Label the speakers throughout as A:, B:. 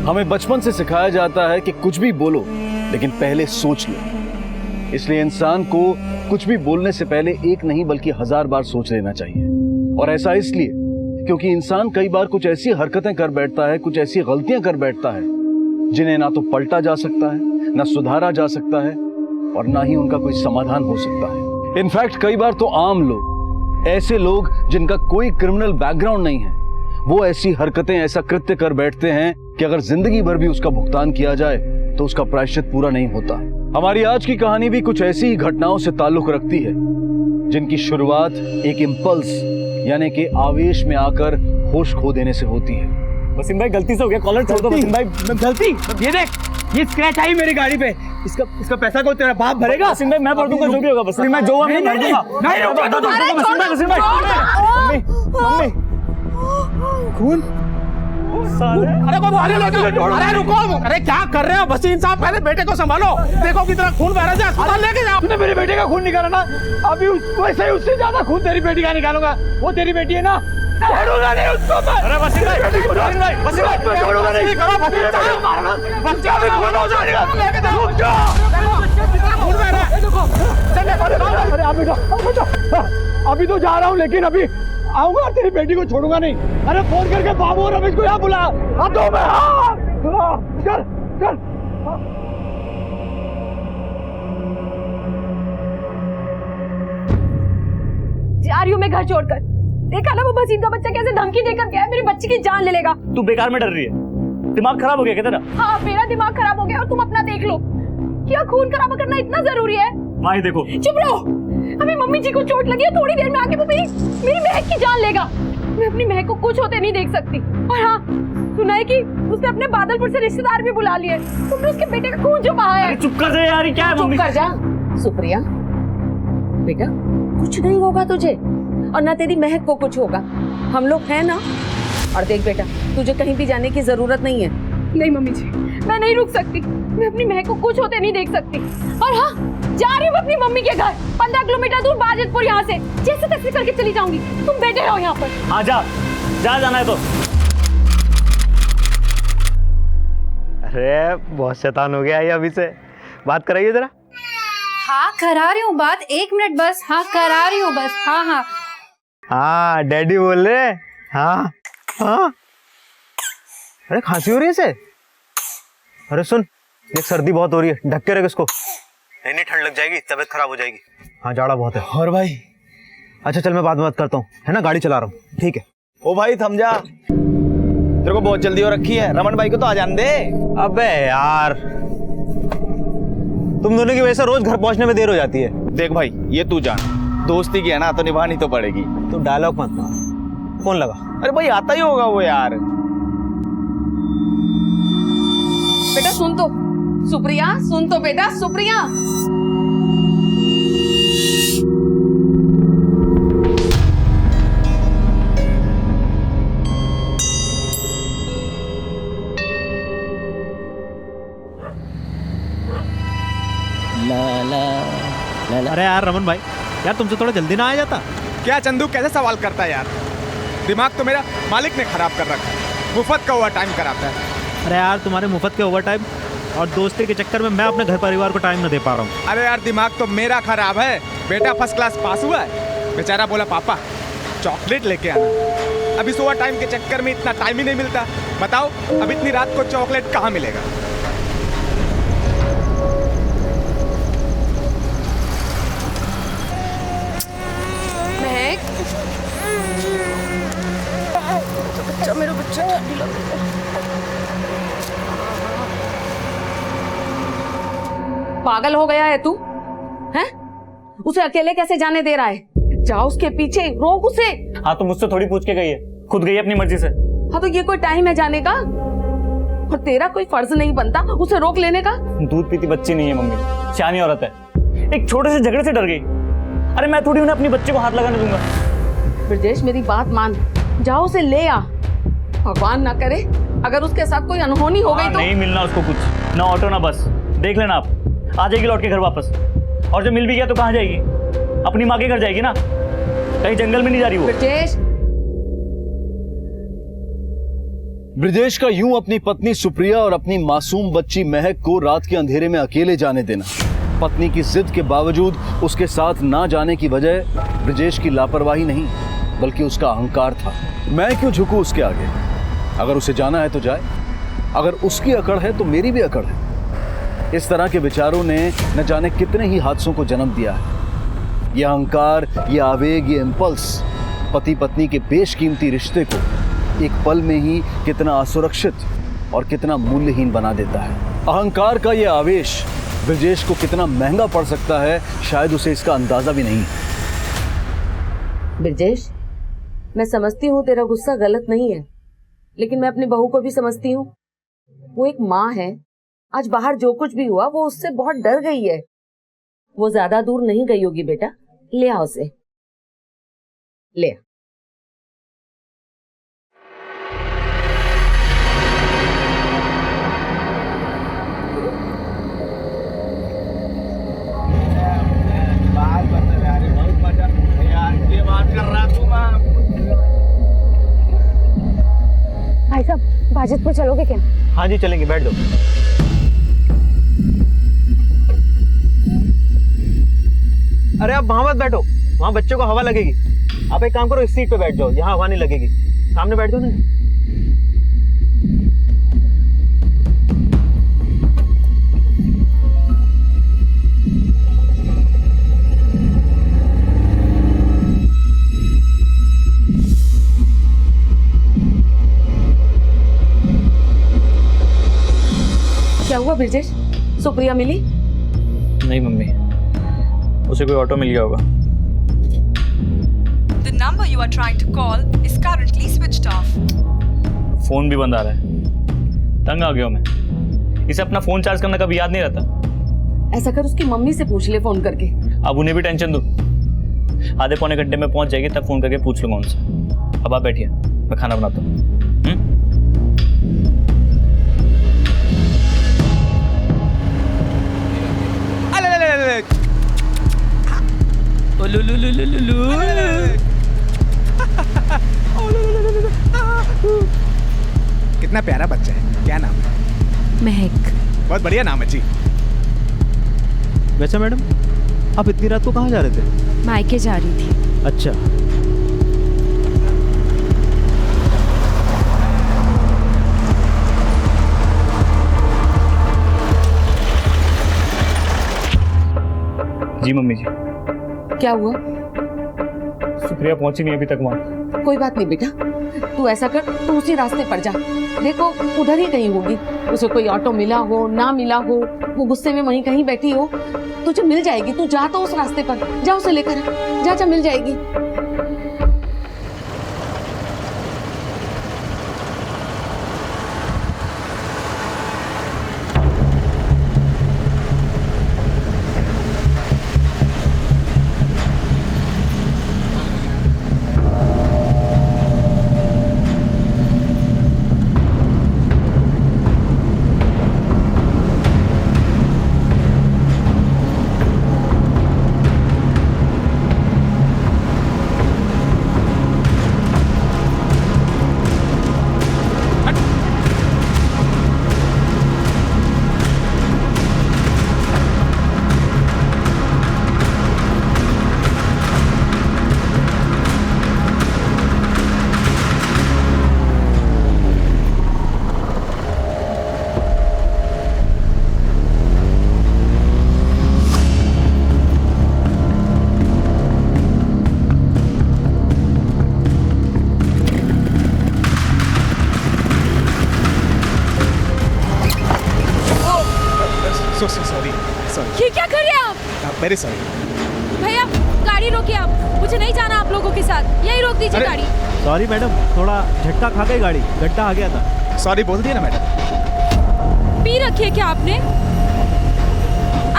A: हमें बचपन से सिखाया जाता है कि कुछ भी बोलो लेकिन पहले सोच लो। इसलिए इंसान को कुछ भी बोलने से पहले एक नहीं बल्कि 1000 बार सोच लेना चाहिए। और ऐसा इसलिए क्योंकि इंसान कई बार कुछ ऐसी हरकतें कर बैठता है, कुछ ऐसी गलतियां कर बैठता है जिन्हें ना तो पलटा जा सकता है, ना सुधारा जा सकता है और ना ही उनका कोई समाधान हो सकता है। इनफैक्ट कई बार तो आम लोग, ऐसे लोग जिनका कोई क्रिमिनल बैकग्राउंड नहीं है, वो ऐसी हरकतें, ऐसा कृत्य कर बैठते हैं कि अगर जिंदगी भर भी उसका भुगतान किया जाए तो उसका प्रायश्चित पूरा नहीं होता। हमारी आज की कहानी भी कुछ ऐसी ही घटनाओं से ताल्लुक रखती है जिनकी शुरुआत एक इंपल्स यानी कि आवेश में आकर होश खो देने से होती है।
B: वसीम भाई गलती से हो गया, कॉलर छोड़ दो वसीम भाई। गलती? ये देख, ये स्क्रैच आई मेरी गाड़ी पे। इसका पैसा को तेरा बाप भरेगा? वसीम भाई मैं भर दूंगा जो भी होगा। वसीम भाई जो मैं भर दूंगा। नहीं मम्मी खून साले।
C: अरे रुको, अरे क्या कर रहे हो वसीम साहब? पहले बेटे को संभालो, देखो कितना खून बह रहा है। अस्पताल लेके जाओ।
B: तूने मेरे बेटे का खून निकाला ना, अभी वैसे ही उससे ज्यादा खून तेरी बेटी का निकालूंगा। वो तेरी बेटी है ना, छोड़ूंगा नहीं उसको मैं।
C: अरे वसीम भाई
B: छोड़ूंगा नहीं, बच्चा भी खून हो जाएगा। लेके जाओ, रुक जाओ,
C: खून बह रहा है।
B: अरे अभी तो जा रहा हूँ, लेकिन अभी आऊंगा, तेरी बेटी को छोड़ूंगा नहीं। अरे फोन करके बाबू और रमेश को यहाँ बुला। दो में चल चल।
D: जा रही हूँ मैं घर छोड़कर। देखा ना वो वसीम का बच्चा कैसे धमकी देकर गया है, मेरी बच्ची की जान ले लेगा।
B: तू बेकार में डर रही है, दिमाग खराब हो गया क्या तेरा?
D: हाँ मेरा दिमाग खराब हो गया और तुम अपना देख लो। क्या खून खराबा करना इतना जरूरी है?
B: भाई देखो,
D: चुप रहो। अभी मम्मी जी को चोट लगी है, थोड़ी देर में आके वो मेरी महक की जान लेगा। मैं अपनी महक को कुछ होते नहीं देख सकती। और हाँ, सुना है कि उसने अपने बादलपुर से रिश्तेदार भी बुला लिए। तुमने उसके बेटे का खून जो बहाया है।
B: चुप कर जा यार, क्या है मम्मी?
E: चुप कर जा सुप्रिया। बेटा कुछ नहीं होगा तुझे, और ना तेरी महक को कुछ होगा। हम लोग हैं ना। और देख बेटा, तुझे कहीं भी जाने की जरूरत नहीं है।
D: नहीं मम्मी जी, मैं नहीं रुक सकती। मैं अपनी महक को कुछ होते नहीं देख सकती। और हाँ, जा रही हूँ अपनी मम्मी के घर, 15 किलोमीटर दूर बाजितपुर। यहाँ से जैसे तैसे करके चली जाऊंगी। तुम बैठे रहो यहाँ पर।
B: हाँ जा, जाना है तो।
F: अरे बहुत शैतान हो गया ये, अभी से बात कराइए जरा।
G: हाँ करा रही हूँ बात, 1 मिनट बस। हाँ करा रही हूँ बस। हाँ हाँ
F: हाँ डैडी बोल रहे। हाँ हाँ। अरे खांसी हो रही है इसे? अरे सुन, ये सर्दी बहुत हो रही है, ढक के रख इसको। नहीं ठंड लग जाएगी, तबीयत खराब हो जाएगी। हाँ जाड़ा बहुत है।
H: और भाई?
F: अच्छा चल मैं बाद में बात करता हूँ, है ना, गाड़ी चला रहा हूँ। ठीक है।
H: ओ भाई थम जा, तेरे को बहुत जल्दी हो रखी है। रमन भाई को तो आ जाने दे।
F: अबे यार, तुम दोनों की वजह से रोज घर पहुंचने में देर हो जाती है।
H: देख भाई, ये तू जान, दोस्ती की है ना तो निभानी तो पड़ेगी।
F: तू डायलॉग मत मार, फोन लगा।
H: अरे भाई आता ही होगा वो यार।
E: बेटा सुन तो, सुप्रिया सुन तो बेटा, सुप्रिया।
I: अरे यार रमन भाई, यार तुमसे थोड़ा जल्दी ना आ जाता?
C: क्या चंदू कैसे सवाल करता है यार? दिमाग तो मेरा मालिक ने खराब कर रखा है, मुफ्त का ओवर टाइम कराता है।
I: अरे यार तुम्हारे मुफ्त के ओवर टाइम और दोस्ती के चक्कर में मैं अपने घर परिवार को टाइम न दे पा रहा हूँ।
C: अरे यार दिमाग तो मेरा खराब है। बेटा फर्स्ट क्लास पास हुआ है, बेचारा बोला पापा चॉकलेट लेके आना। अब इस ओवर टाइम के चक्कर में इतना टाइम ही नहीं मिलता। बताओ अब इतनी रात को चॉकलेट कहाँ मिलेगा?
D: मेरा बच्चा ठंडी लग रही है।
E: पागल हो गया है तू? हैं? उसे अकेले कैसे जाने दे रहा है? जाओ उसके पीछे, रोक उसे।
B: हाँ तो मुझसे थोड़ी पूछ के गई है, खुद गई अपनी मर्जी से।
E: हाँ तो ये कोई टाइम है जाने का? और तेरा कोई फर्ज नहीं बनता उसे रोक लेने का?
B: दूध पीती बच्ची नहीं है मम्मी, सियानी औरत है। एक छोटे से झगड़े से डर गई। अरे मैं थोड़ी उन्हें अपनी बच्चे को हाथ लगाने दूंगा।
E: ब्रजेश मेरी बात मान, जाओ उसे ले आ। भगवान ना करे अगर उसके साथ कोई अनहोनी हो गई तो।
B: नहीं मिलना उसको कुछ, ना ऑटो ना बस। देख लेना आप, आ जाएगी लौट के घर वापस। और जब मिल भी गया तो कहाँ जाएगी? अपनी माँ के घर जाएगी ना, कहीं जंगल में नहीं जा रही वो।
E: ब्रजेश
A: ब्रिजेश का यूं अपनी पत्नी सुप्रिया और अपनी मासूम बच्ची महक को रात के अंधेरे में अकेले जाने देना, पत्नी की जिद के बावजूद उसके साथ ना जाने की वजह ब्रिजेश की लापरवाही नहीं बल्कि उसका अहंकार था। मैं क्यों झुकूं उसके आगे? अगर उसे जाना है तो जाए, अगर उसकी अकड़ है तो मेरी भी अकड़ है। इस तरह के विचारों ने न जाने कितने ही हादसों को जन्म दिया है। यह अहंकार, यह आवेग, यह इंपल्स पति पत्नी के बेशकीमती रिश्ते को एक पल में ही कितना असुरक्षित और कितना मूल्यहीन बना देता है। अहंकार का यह आवेश ब्रिजेश को कितना महंगा पड़ सकता है, शायद उसे इसका अंदाजा भी नहीं।
E: ब्रिजेश, मैं समझती हूँ तेरा गुस्सा गलत नहीं है, लेकिन मैं अपनी बहू को भी समझती हूँ। वो एक माँ है, आज बाहर जो कुछ भी हुआ वो उससे बहुत डर गई है। वो ज्यादा दूर नहीं गई होगी बेटा, ले आओ उसे, ले आ।
D: भाई साहब, बाजितपुर चलोगे क्या?
F: हाँ जी चलेंगे, बैठ जाओ। अरे आप वहां मत बैठो, वहां बच्चों को हवा लगेगी। आप एक काम करो, इस सीट पे बैठ जाओ, यहाँ हवा नहीं लगेगी। सामने बैठ जाओ ना।
E: क्या हुआ ब्रिजेश, सुप्रिया मिली?
J: नहीं मम्मी, उसे कोई ऑटो मिल गया होगा।
K: The number you are trying to call is currently switched off.
J: Phone भी बंद आ रहा है। तंग आ गया हूं मैं। इसे अपना फोन चार्ज करना कभी याद नहीं रहता।
E: ऐसा कर, उसकी मम्मी से पूछ ले फोन करके।
J: अब उन्हें भी टेंशन दो। आधे पौने घंटे में पहुंच जाएगी, तब फोन करके पूछ लूंगा उनसे। अब आप बैठिए, मैं खाना बनाता हूँ।
C: कितना प्यारा बच्चा है। क्या नाम है?
D: महक।
C: बहुत बढ़िया नाम है जी।
I: वैसे मैडम, आप इतनी रात को कहाँ जा रहे थे?
D: मायके जा रही थी।
I: अच्छा,
J: जी मम्मी जी।
E: क्या हुआ?
J: सुप्रिया पहुंची नहीं अभी तक वहाँ।
E: कोई बात नहीं बेटा, तू ऐसा कर, तू उसी रास्ते पर जा। देखो उधर ही कहीं होगी, उसे कोई ऑटो मिला हो ना मिला हो, वो गुस्से में वहीं कहीं बैठी हो, तुझे मिल जाएगी। तू जा तो उस रास्ते पर जा, उसे लेकर जा, जा मिल जाएगी।
C: सॉरी।
D: ये क्या कर रहे हैं आप?
C: Very sorry.
D: भैया गाड़ी रोकिए आप, मुझे नहीं जाना आप लोगों के साथ, यही रोक दीजिए गाड़ी।
I: सॉरी मैडम, थोड़ा झटका खा गई गाड़ी, गड्ढा आ गया था।
C: सॉरी बोल दिया ना मैडम।
D: पी रखी है क्या आपने?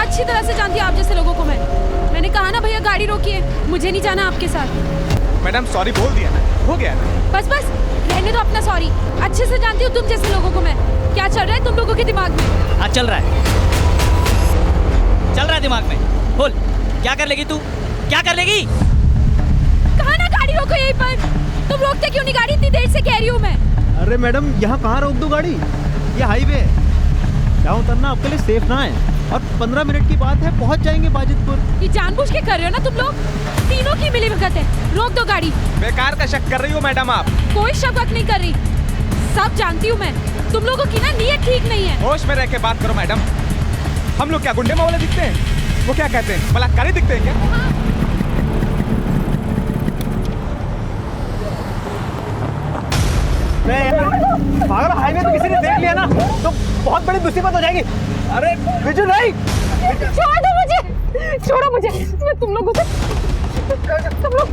D: अच्छी तरह से जानती हूँ आप जैसे लोगों को मैंने कहा ना भैया गाड़ी रोकिए, मुझे नहीं जाना आपके साथ।
C: मैडम सॉरी बोल दिया ना, हो गया ना।
D: बस बस रहने दो अपना सॉरी। अच्छे से जानती हूँ तुम जैसे लोगों को मैं। क्या चल रहा है तुम लोगों के दिमाग में?
L: आज चल रहा है दिमाग में। बोल, क्या कर लेगी तू? क्या कर लेगी?
D: कहा ना गाड़ी रोको यहीं पर। तुम रोकते क्यों नहीं गाड़ी? इतनी देर से कह रही हूँ मैं।
I: अरे मैडम, यहाँ कहाँ रोक दो गाड़ी? ये हाईवे है, यहाँ उतरना आपके लिए सेफ ना है। और 15 मिनट की बात है, पहुँच जाएंगे बाजितपुर।
D: ये जानबूझ के कर रहे हो ना तुम लोग? तीनों की मिलीभगत है। रोक दो गाड़ी।
C: बेकार का शक कर रही हो मैडम आप।
D: कोई शक नहीं कर रही, सब जानती हूँ मैं। तुम लोगों की ना नीयत ठीक नहीं है।
C: होश में रह के बात करो मैडम। हम लोग क्या गुंडे मावले दिखते हैं? वो क्या कहते हैं, बलात्कारी दिखते हैं क्या?
F: अगर हाईवे पे किसी ने देख लिया ना तो बहुत बड़ी मुसीबत हो जाएगी। अरे बिजू नहीं,
D: छोड़ दो मुझे, छोड़ो मुझे। मैं तुम लोगों से तुम लोग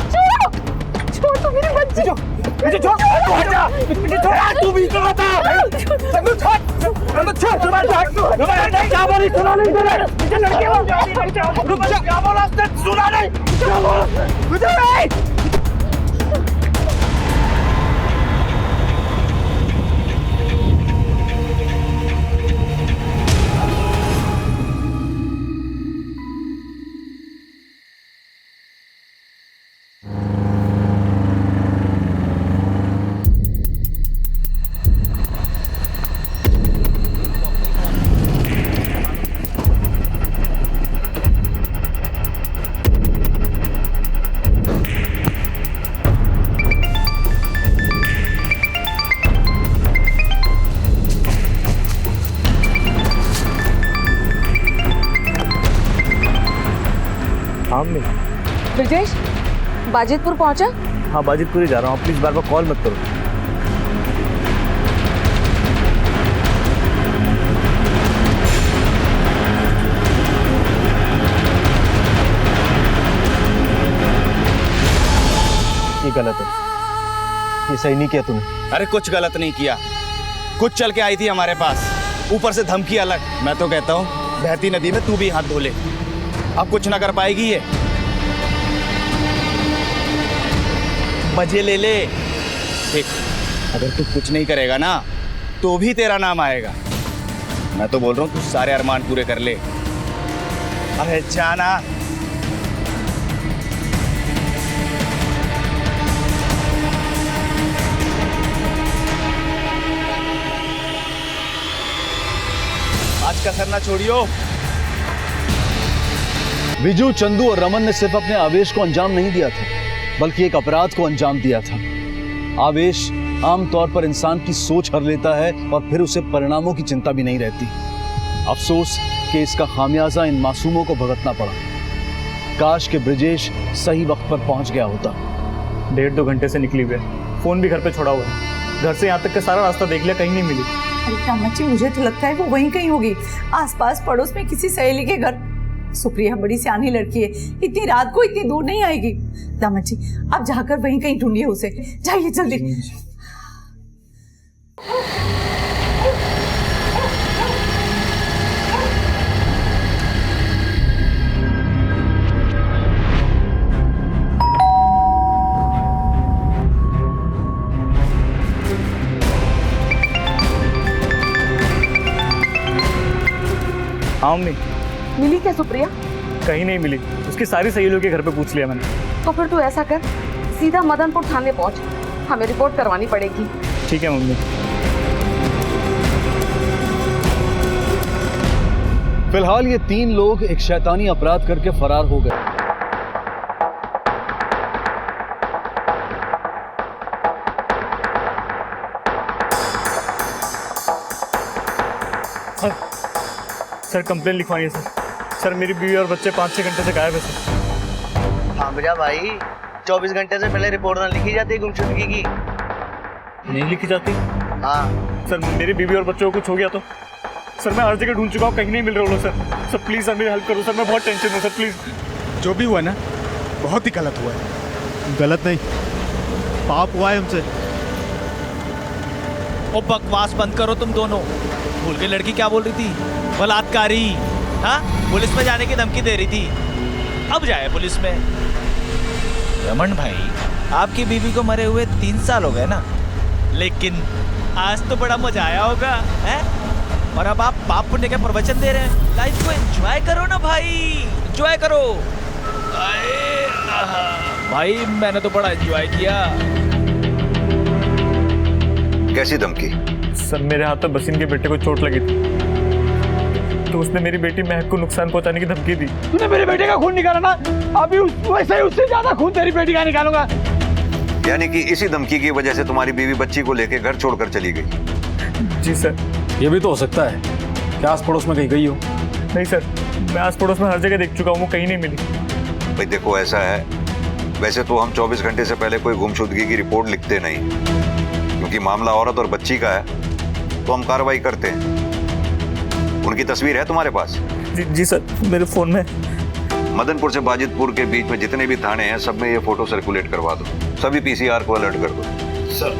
D: छोड़ो, छोड़ दो मेरी बच्ची।
B: बिजू छोड़, तू हट जा। बिजू छोड़, तू भी तो बता। चलो छोड़, चलो छोड़, नहीं क्या बोली सुना नहीं तेरे। बिजू लड़के हो, रुक जा। क्या बोला उसने, सुना नहीं। क्या बोला बिजू? नहीं
E: ब्रिजेश, बाजितपुर पहुंचा?
F: हाँ बाजितपुर ही जा रहा हूँ, प्लीज बार बार कॉल मत करो। ये गलत है, ये सही नहीं किया तुमने।
H: अरे कुछ गलत नहीं किया, कुछ चल के आई थी हमारे पास, ऊपर से धमकी अलग। मैं तो कहता हूँ बहती नदी में तू भी हाथ धो ले, अब कुछ ना कर पाएगी ये। मजे ले ले। देख, अगर तू कुछ नहीं करेगा ना तो भी तेरा नाम आएगा। मैं तो बोल रहा हूँ तू सारे अरमान पूरे कर ले। अरे जाना। आज का सर ना छोड़ियो।
A: विजू, चंदू और रमन ने सिर्फ अपने आवेश को अंजाम नहीं दिया था, बल्कि एक अपराध को अंजाम दिया था। आवेश आमतौर पर इंसान की सोच हर लेता है और फिर उसे परिणामों की चिंता भी नहीं रहती। अफसोस कि इसका खामियाजा इन मासूमों को भुगतना पड़ा। काश कि ब्रिजेश सही वक्त पर पहुंच गया होता।
J: 1.5-2 घंटे से निकली हुई है, फोन भी घर पे छोड़ा हुआ है। घर से यहाँ तक का सारा रास्ता देख लिया, कहीं नहीं मिली।
M: अरे कामाक्षी, मुझे तो लगता है वो वहीं कहीं होगी, आसपास पड़ोस में किसी सहेली के घर। सुप्रिया बड़ी सियानी लड़की है, इतनी रात को इतनी दूर नहीं आएगी। दामन जी, आप जाकर वहीं कहीं ढूंढिए उसे, जाइए जल्दी।
J: हाँ मम्मी।
E: मिली क्या सुप्रिया?
J: कहीं नहीं मिली, उसकी सारी सहेलियों के घर पे पूछ लिया मैंने।
E: तो फिर तू ऐसा कर, सीधा मदनपुर थाने पहुंच, हमें रिपोर्ट करवानी पड़ेगी।
J: ठीक है मम्मी।
A: फिलहाल ये 3 लोग एक शैतानी अपराध करके फरार हो गए।
J: सर कंप्लेन लिखवानी है सर। सर मेरी बीवी और बच्चे 5-6 घंटे से गायब है सर।
F: हाँ भैया भाई, 24 घंटे से पहले रिपोर्ट ना लिखी जाती गुमशुदगी की।
J: नहीं लिखी जाती?
F: हाँ
J: सर, मेरी बीवी और बच्चों को कुछ हो गया तो? सर मैं हर जगह ढूंढ चुका हूँ, कहीं नहीं मिल रहे हो सर। सर प्लीज सर मेरी हेल्प करो सर, मैं बहुत टेंशन हूँ सर, प्लीज।
C: जो भी हुआ ना, बहुत ही गलत हुआ है।
I: गलत नहीं, पाप हुआ है हमसे।
L: ओ बकवास बंद करो तुम दोनों। भूल के लड़की क्या बोल रही थी? बलात्कारी। हाँ, पुलिस में जाने की धमकी दे रही थी, अब जाए पुलिस में। रमन भाई, आपकी बीवी को मरे हुए 3 साल हो गए ना, लेकिन आज तो बड़ा मजा आया होगा, हैं? और अब आप पाप पुण्य के प्रवचन दे रहे हैं। लाइफ को एंजॉय करो ना भाई, एंजॉय करो। भाई मैंने तो बड़ा एंजॉय किया।
N: कैसी धमकी?
J: सर मेरे हाथ में बसीन के बेटे को चोट लगी थी, तो उसने मेरी बेटी महक को नुकसान पहुंचाने की धमकी दी।
B: तूने मेरे बेटे का खून निकाला ना, अभी वैसे ही उससे ज्यादा खून तेरी बेटी का निकालूंगा।
N: यानी कि इसी धमकी की वजह से तुम्हारी बीवी बच्ची को लेकर घर छोड़कर चली गई?
J: जी सर।
O: ये भी तो हो सकता है कि आस पड़ोस में कहीं गई हो।
J: नहीं सर, मैं आस पड़ोस में हर जगह देख चुका हूँ, वो कहीं नहीं मिली।
N: भाई देखो ऐसा है, वैसे तो हम 24 घंटे से पहले कोई गुमशुदगी की रिपोर्ट लिखते नहीं, क्योंकि मामला औरत और बच्ची का है तो हम कार्रवाई करते हैं। उनकी तस्वीर है तुम्हारे पास?
J: जी सर, मेरे फोन में।
N: मदनपुर से बाजितपुर के बीच में जितने भी थाने हैं सब में ये फोटो सर्कुलेट करवा दो, सभी पीसीआर को अलर्ट कर दो।
H: सर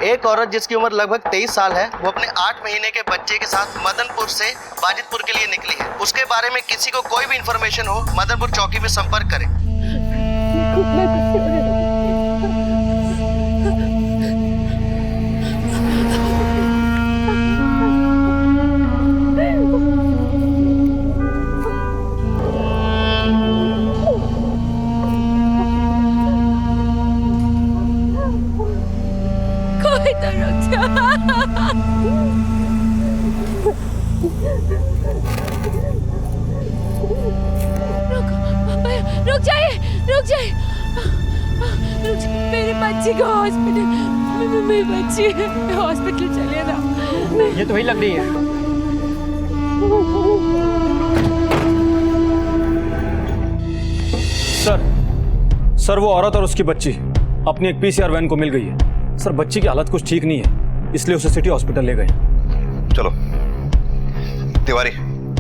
P: एक औरत जिसकी उम्र लगभग 23 साल है, वो अपने 8 महीने के बच्चे के साथ मदनपुर से बाजितपुर के लिए निकली है। उसके बारे में किसी को कोई भी इंफॉर्मेशन हो, मदनपुर चौकी में संपर्क करें।
D: रुक जाइए, रुक जाइए, मेरी बच्ची को हॉस्पिटल, मेरी बच्ची हॉस्पिटल चले ना।
O: ये तो वही लग रही है। सर वो औरत और उसकी बच्ची अपनी एक पीसीआर वैन को मिल गई है। सर बच्ची की हालत कुछ ठीक नहीं है, इसलिए उसे सिटी हॉस्पिटल ले गए।
N: चलो तिवारी,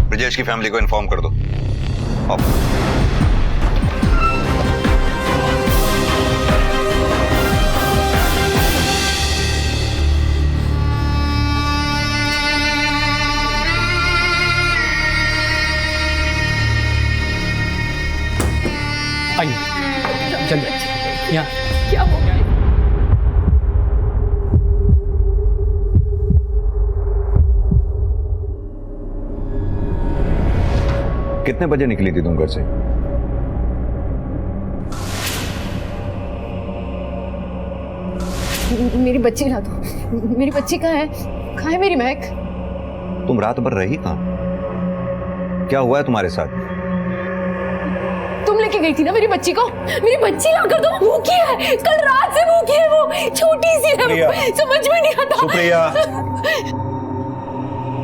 N: ब्रिजेश की फैमिली को इन्फॉर्म कर दो।
O: आइए जल्दी यहाँ।
D: क्या हो गया?
N: कितने बजे निकली थी तुम घर से?
D: मेरी बच्ची ला दो। मेरी बच्ची कहाँ है मेरी महक?
N: तुम रात भर रही कहाँ? क्या हुआ है तुम्हारे साथ?
D: तुम लेके गई थी ना मेरी बच्ची को। मेरी बच्ची ला कर दो। भूखी है, कल रात से भूखी है, वो छोटी सी है, समझ में नहीं आता।
N: सुप्रिया,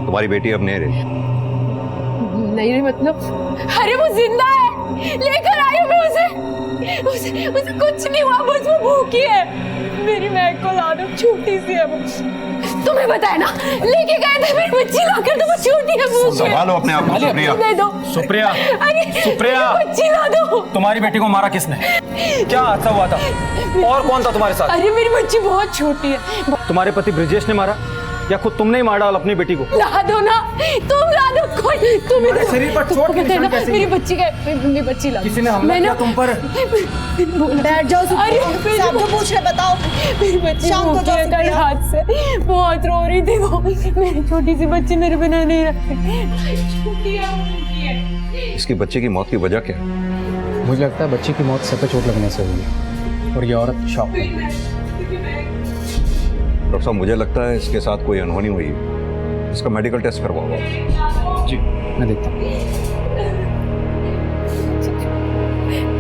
N: तुम्हारी बेटी अब नहीं रही।
D: नहीं रही मतलब? अरे वो जिंदा है, लेकर आई हूँ मैं उसे कुछ नहीं हुआ, बस वो भूखी है। मेरी महक को ला दो, छोटी सी है वो। तुम्हें बताया ना, लेके गए थे, मेरी बच्ची ला कर दो, वो छोटी है, भूखी है।
N: संभालो अपने आप को सुप्रिया।
D: दे दो
O: सुप्रिया,
D: अरे
O: सुप्रिया,
D: बच्ची ला दो।
O: तुम्हारी बेटी को मारा किसने? क्या हादसा हुआ था? और कौन था तुम्हारे साथ?
D: अरे मेरी बच्ची बहुत छोटी है।
O: तुम्हारे पति ब्रिजेश ने मारा या खुद तुमने ही मार डाला अपनी बेटी को?
D: ला दो ना, तुम ला दो। कोई तुम इधर
O: शरीर पर चोट के निशान कैसे?
D: मेरी बच्ची का, मेरी बच्ची ला।
O: किसी ने हमला किया तुम पर?
M: बैठ जाओ सुप्रिया,
D: अरे
M: शाम को पूछ रहे, बताओ।
D: मेरी बच्ची
M: शाम को जाओ
D: कल हाथ से बहुत रो रही थी वो। मेरी छोटी सी बच्ची मेरे बिना नहीं रखती।
N: इसकी बच्चे की मौत की वजह क्या है?
O: मुझे लगता है बच्ची की मौत सर पे चोट लगने से हुई है और ये औरत शॉक में।
N: डॉक्टर साहब, मुझे लगता है इसके साथ कोई अनहोनी हुई है। इसका मेडिकल टेस्ट करवाओ।
O: जी मैं देखता हूँ।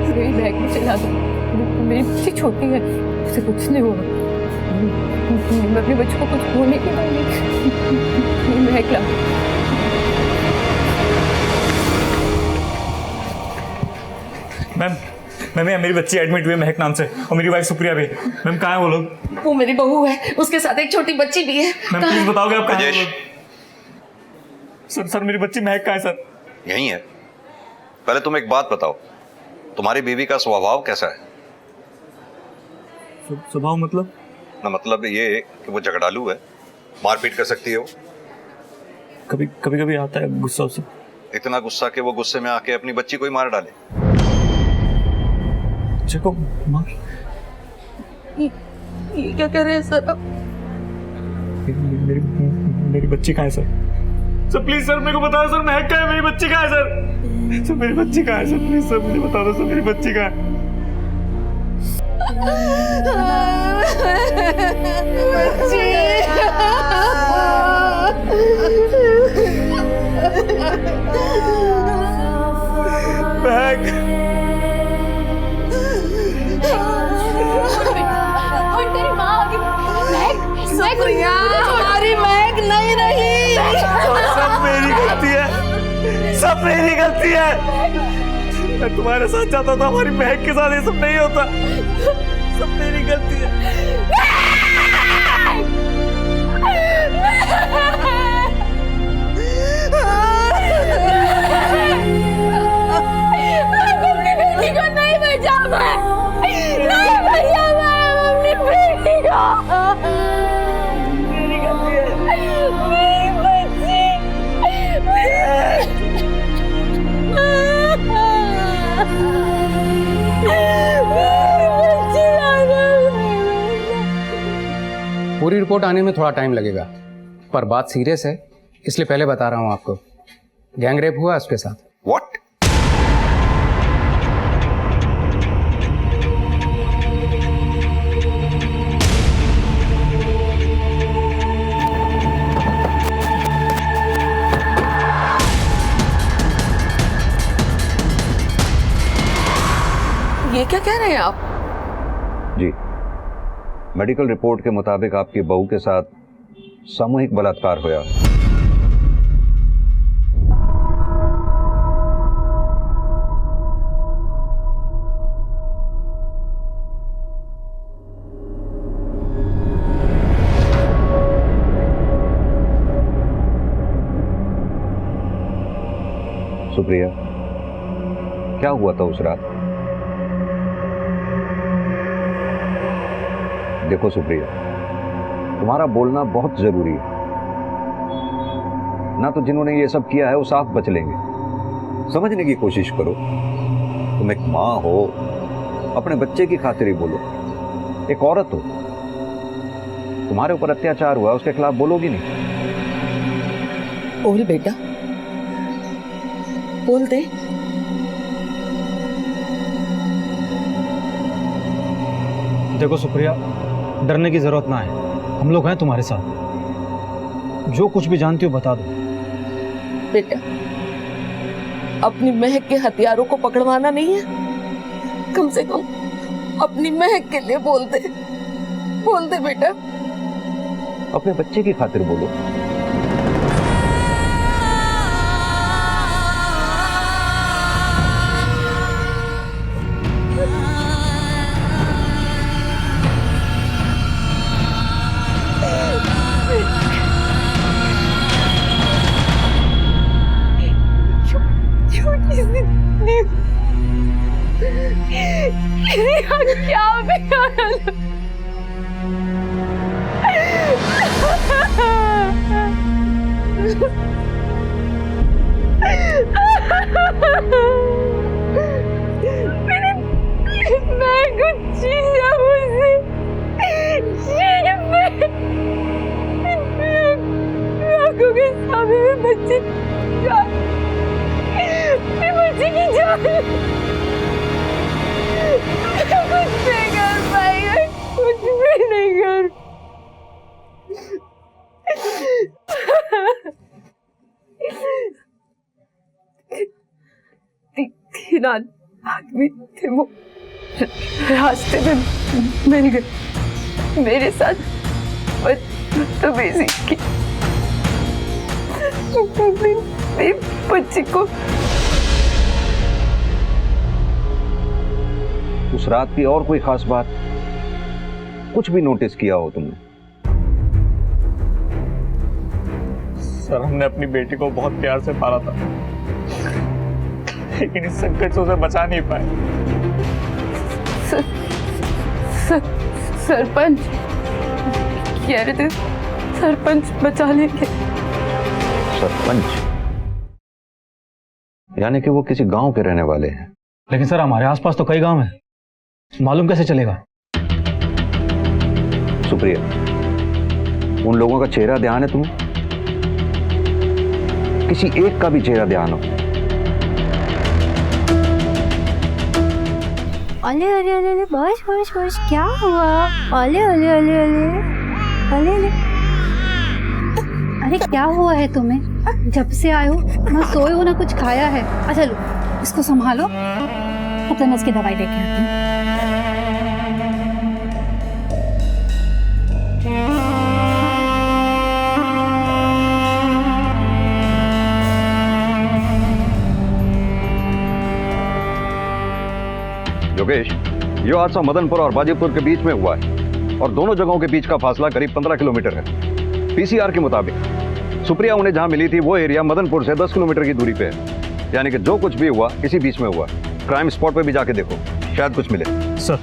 D: मेरी बैग में चला दो। मेरी बच्ची छोटी है, उसे कुछ नहीं होगा। मैं अपने बच्चे को कुछ होने की दूंगी। महक ला।
J: मैम मेरी बच्ची एडमिट हुई है महक नाम से, और मेरी वाइफ सुप्रिया भी। मैम कहाँ है वो लोग?
E: वो मेरी बहू है, उसके साथ एक छोटी बच्ची भी है।
J: मैम प्लीज बताओगे आप कहाँ हैं वो लोग? सर मेरी बच्ची महक कहाँ है सर?
N: यही है। पहले तुम एक बात बताओ, तुम्हारी बीवी का स्वभाव कैसा है?
J: स्वभाव मतलब?
N: ना मतलब ये कि वो झगड़ालू है, मारपीट कर सकती है वो?
J: कभी आता है गुस्सा उसे।
N: इतना गुस्सा कि वो गुस्से में आके अपनी बच्ची को ही मार डाले।
J: बच्चे को मार?
E: ये क्या कह रहे हैं सर?
J: मेरी बच्ची कहाँ है सर? सर प्लीज सर मेरे को बताओ सर, महक कहाँ है? मेरी बच्ची कहाँ है सर? सर मेरी बच्ची कहाँ है सर? प्लीज सर मुझे बता दो सर, मेरी बच्ची कहाँ है?
D: और तेरी माँ आगे
M: हमारी महक नहीं रही।
J: सब मेरी गलती है, सब मेरी गलती है। मैं तुम्हारे साथ जाता था, हमारी महक के साथ ये सब नहीं होता। सब मेरी गलती है।
D: अपनी बेटी को नहीं बचा मैं, नहीं बचा मैं अपनी बेटी को।
J: मेरी गलती है।
D: मेरी बच्ची,
Q: पूरी रिपोर्ट आने में थोड़ा टाइम लगेगा, पर बात सीरियस है, इसलिए पहले बता रहा हूँ आपको। गैंग रेप हुआ उसके साथ।
N: व्हाट?
E: ये क्या कह रहे हैं आप?
N: जी, मेडिकल रिपोर्ट के मुताबिक आपकी बहू के साथ सामूहिक बलात्कार हुआ। सुप्रिया, क्या हुआ था उस रात? देखो सुप्रिया, तुम्हारा बोलना बहुत जरूरी है ना। तो जिन्होंने ये सब किया है वो साफ बच लेंगे। समझने की कोशिश करो। तुम एक माँ हो, अपने बच्चे की खातिर ही बोलो। एक औरत हो, तुम्हारे ऊपर अत्याचार हुआ, उसके खिलाफ बोलोगी नहीं?
E: बोल बेटा, बोल दे।
O: देखो सुप्रिया, डरने की जरूरत ना है, हम लोग हैं तुम्हारे साथ। जो कुछ भी जानती हो बता दो।
E: बेटा, अपनी महक के हथियारों को पकड़वाना नहीं है, कम से कम अपनी महक के लिए बोल दे बेटा।
N: अपने बच्चे की खातिर बोलो।
D: क्या मैं कुछ चीज़ें मुझसे आंखों के सामने में बच्चे की जान कुछ नहीं कर पाई, कुछ भी नहीं कर। तीन आदमी थे, वो रास्ते में मिल गए, मेरे साथ बदतमीजी की। मेरी बच्ची को
N: उस रात की और कोई खास बात, कुछ भी नोटिस किया हो तुमने?
J: सर, हमने अपनी बेटी को बहुत प्यार से पाला था, लेकिन इस संकट से उसे बचा नहीं पाए।
D: सरपंच कह रहे थे सरपंच बचा लेंगे।
N: सरपंच? यानी कि वो किसी गांव के रहने वाले हैं।
O: लेकिन सर, हमारे आसपास तो कई गांव हैं, मालूम कैसे चलेगा?
N: सुप्रिया, उन लोगों का चेहरा ध्यान है तुम्हें? किसी एक का भी चेहरा ध्यान हो?
G: अले अले अले अले बस बस बस क्या हुआ? अले अले अले अले अले अले अरे क्या हुआ है तुम्हें? जब से आए हो ना सोए हो ना कुछ खाया है। अच्छा लो इसको संभालो, तब तक मैं इसकी दवाई लेके आती हूँ।
N: योगेश, ये हादसा मदनपुर और बाजीपुर के बीच में हुआ है और दोनों जगहों के बीच का फासला करीब 15 किलोमीटर है। पीसीआर के मुताबिक सुप्रिया उन्हें जहां मिली थी वो एरिया मदनपुर से 10 किलोमीटर की दूरी पे है, यानी कि जो कुछ भी हुआ इसी बीच में हुआ। क्राइम स्पॉट पे भी जाके देखो, शायद कुछ मिले।
O: सर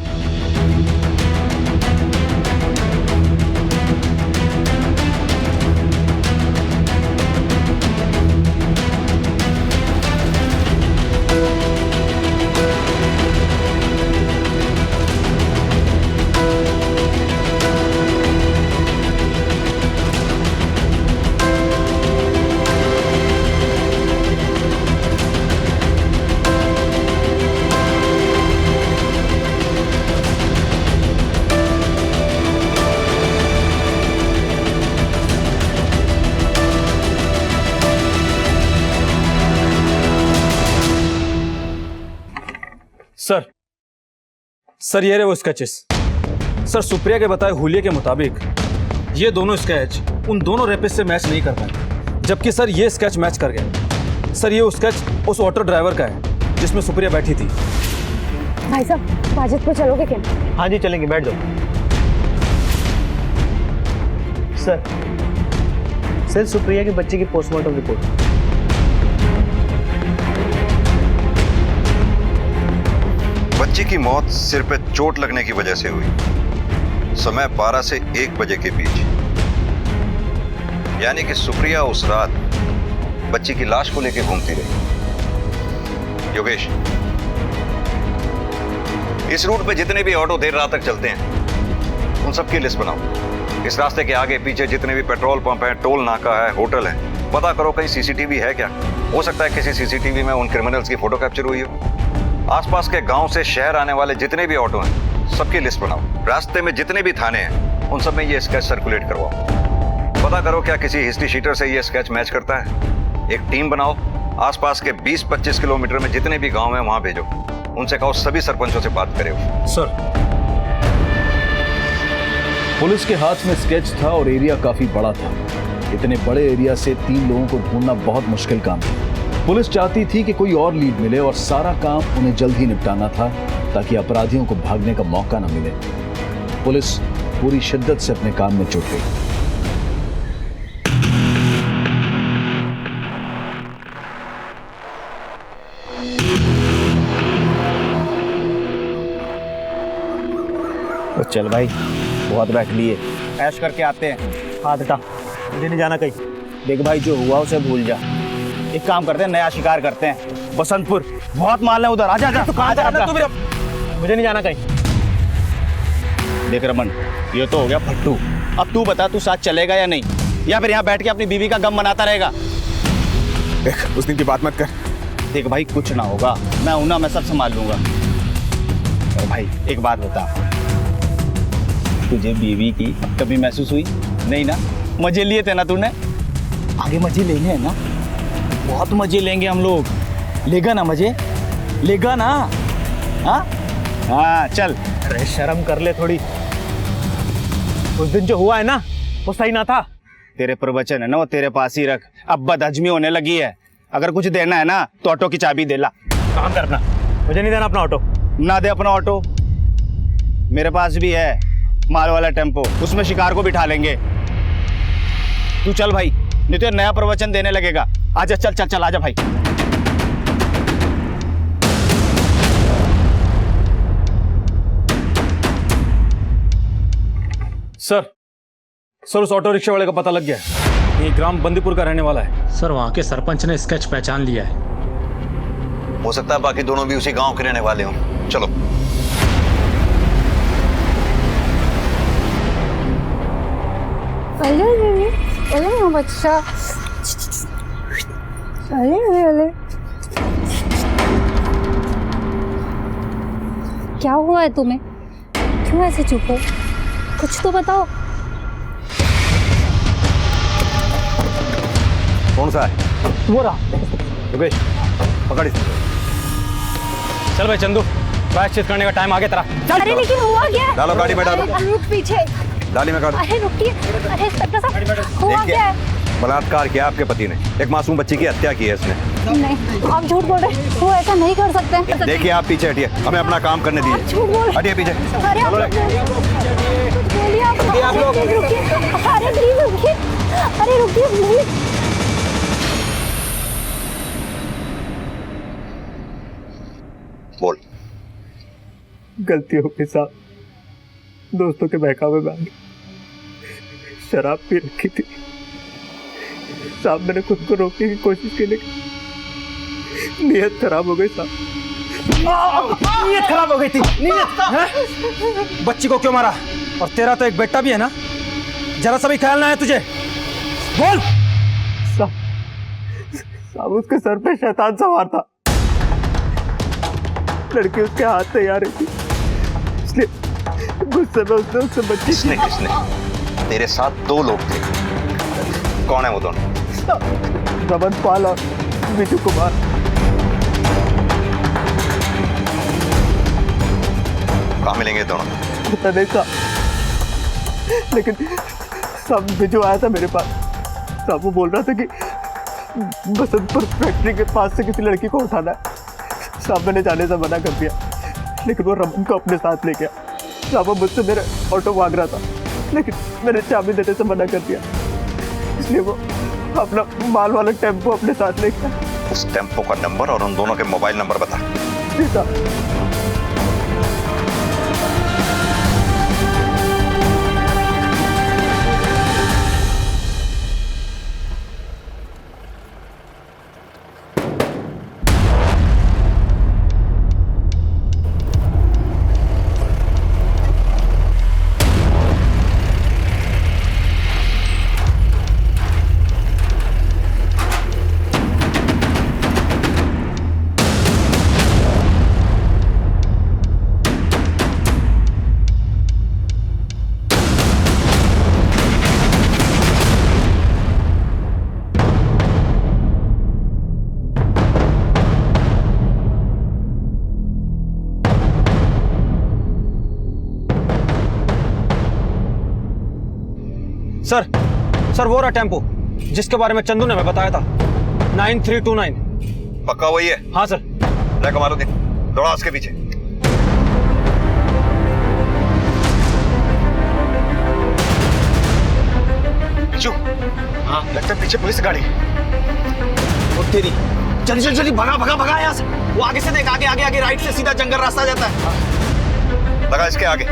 O: सर ये रहे वो स्केचेस। सर सुप्रिया के बताए हुलिये के मुताबिक ये दोनों स्केच उन दोनों रेपिस्ट से मैच नहीं कर पाए, जबकि सर ये स्केच मैच कर गया। सर ये स्केच उस ऑटो ड्राइवर का है जिसमें सुप्रिया बैठी थी।
D: भाई साहब बाजितपुर चलोगे क्या?
F: हाँ जी चलेंगे, बैठ जाओ। सर सुप्रिया के बच्चे की पोस्टमार्टम रिपोर्ट।
N: बच्ची की मौत सिर पे चोट लगने की वजह से हुई। समय 12 से 1 बजे के बीच, यानी कि सुप्रिया उस रात बच्ची की लाश को लेकर घूमती रही। योगेश, इस रूट पे जितने भी ऑटो देर रात तक चलते हैं उन सबकी लिस्ट बनाओ। इस रास्ते के आगे पीछे जितने भी पेट्रोल पंप है, टोल नाका है, होटल है, पता करो कहीं सीसीटीवी है क्या। हो सकता है किसी सीसीटीवी में उन क्रिमिनल्स की फोटो कैप्चर हुई हो। आसपास के गांव से शहर आने वाले जितने भी ऑटो हैं सबकी लिस्ट बनाओ। रास्ते में जितने भी थाने हैं उन सब में ये स्केच सर्कुलेट करवाओ। पता करो क्या किसी हिस्ट्री शीटर से ये स्केच मैच करता है। एक टीम बनाओ, आसपास के 20-25 किलोमीटर में जितने भी गांव हैं वहां भेजो। उनसे कहो सभी सरपंचों से बात करे।
O: सर
A: पुलिस के हाथ में स्केच था और एरिया काफी बड़ा था। इतने बड़े एरिया से 3 लोगों को ढूंढना बहुत मुश्किल काम था। पुलिस चाहती थी कि कोई और लीड मिले और सारा काम उन्हें जल्द ही निपटाना था ताकि अपराधियों को भागने का मौका न मिले। पुलिस पूरी शिद्दत से अपने काम में जुट गई।
H: तो चल भाई, बहुत बैठ लिए, ऐश करके आते हैं।
F: हाथ हटा, मुझे नहीं जाना कहीं।
H: देख भाई, जो हुआ उसे भूल जा। एक काम करते हैं, नया शिकार करते हैं। बसंतपुर बहुत माल है उधर, आजा जा।
F: मुझे नहीं जाना कहीं।
H: देख रमन, ये तो हो गया फट्टू। अब तू बता, तू साथ चलेगा या नहीं, या फिर यहाँ बैठ के अपनी बीवी का गम मनाता रहेगा?
C: देख, उस दिन की बात मत कर।
H: देख भाई, कुछ ना होगा, मैं हूं ना, मैं सब संभाल लूंगा। और भाई एक बात बता, तुझे बीवी की कभी महसूस हुई? नहीं ना? मजे लिए थे ना तूने? आगे मजे लेने हैं ना, बहुत मजे लेंगे हम लोग। लेगा ना मजे? लेगा ना? हाँ चल।
F: अरे शर्म कर ले थोड़ी। उस दिन जो हुआ है ना वो सही ना था।
H: तेरे प्रवचन है ना वो तेरे पास ही रख, अब बदहजमी होने लगी है। अगर कुछ देना है ना तो ऑटो की चाबी दे ला।
F: काम करना, मुझे नहीं देना अपना ऑटो।
H: ना दे अपना ऑटो, मेरे पास भी है माल वाला टेम्पो, उसमें शिकार को बिठा लेंगे। तू चल भाई, नहीं तो नया प्रवचन देने लगेगा। आजा, चल चल चल, आजा भाई।
O: सर उस ऑटो रिक्शा वाले का पता लग गया है। ये ग्राम बंदीपुर का रहने वाला है।
Q: सर वहाँ के सरपंच ने स्केच पहचान लिया है।
N: हो सकता है बाकी दोनों भी उसी गांव के रहने वाले हों। चलो।
G: अरे बच्चा, अरे क्या हुआ है तुम्हें? क्यों ऐसे चुप हो? कुछ तो बताओ।
N: कौन सा है?
O: वो रहा।
N: योगेश पकड़ इसे।
O: चल भाई चंदू, प्रायश्चित करने का टाइम आ गया तेरा।
G: अरे लेकिन हुआ क्या?
N: डालो गाड़ी में डालो।
G: अरे रुक पीछे।
N: डाली में काटो।
G: अरे रुकिए। अरे इंस्पेक्टर साहब हुआ क्या है?
N: बलात्कार किया आपके पति ने, एक मासूम बच्ची की हत्या की है इसने।
G: नहीं आप झूठ बोल रहे हैं, वो ऐसा नहीं कर सकते।
N: देखिए आप पीछे हटिए, हमें अपना काम करने दीजिए।
G: झूठ बोल।
N: हटिए पीछे।
G: अरे आप बोलिए आप लोग। अरे प्लीज रुकिए। अरे रुकिए प्लीज।
N: बोल।
J: गलती हो गई साहब, दोस्तों के बहकावे में शराब पी रखी थी साहब। मैंने खुद को रोकने की कोशिश की लेकिन नीयत खराब हो गई साहब।
O: नीयत खराब हो गई थी? नीयत? बच्ची को क्यों मारा? और तेरा तो एक बेटा भी है ना, जरा सा भी ख्याल ना है तुझे? बोल।
J: साहब उसके सर पे शैतान सवार था, लड़की उसके हाथ से आ रही थी, इसलिए गुस्से में उसने उससे बच्ची।
N: किसने? तेरे साथ दो लोग थे, कौन है वो दोनों?
J: रमन पाल और विजू कुमार।
N: कहाँ मिलेंगे दोनों?
J: पता नहीं साहब, लेकिन साहब विजू आया था मेरे पास साहब। वो बोल रहा था कि बसंतपुर फैक्ट्री के पास से किसी लड़की को उठाना है साहब। मैंने जाने से मना कर दिया, लेकिन वो रमन को अपने साथ ले गया साहब। वो मुझसे मेरे ऑटो मांग रहा था, लेकिन मैंने चाबी देने से मना कर दिया, इसलिए वो अपना माल वाला टेम्पो अपने साथ ले गया।
N: उस टेम्पो का नंबर और उन दोनों के मोबाइल नंबर बता।
J: जी साहब।
O: सर वो रहा टेम्पो जिसके बारे में चंदू ने हमें बताया था, 9329।
N: पक्का वही है?
O: हाँ सर।
N: ले कमाल दे, दौड़ा उसके पीछे।
P: बिच्छू, हाँ लगता है पीछे पुलिस गाड़ी। वो तेरी, जल्दी जल्दी जल्दी भगा भगा भगा यहाँ से। वो आगे से देख, आगे आगे आगे राइट से सीधा जंगल रास्ता जाता है।
N: लगा इसके आगे।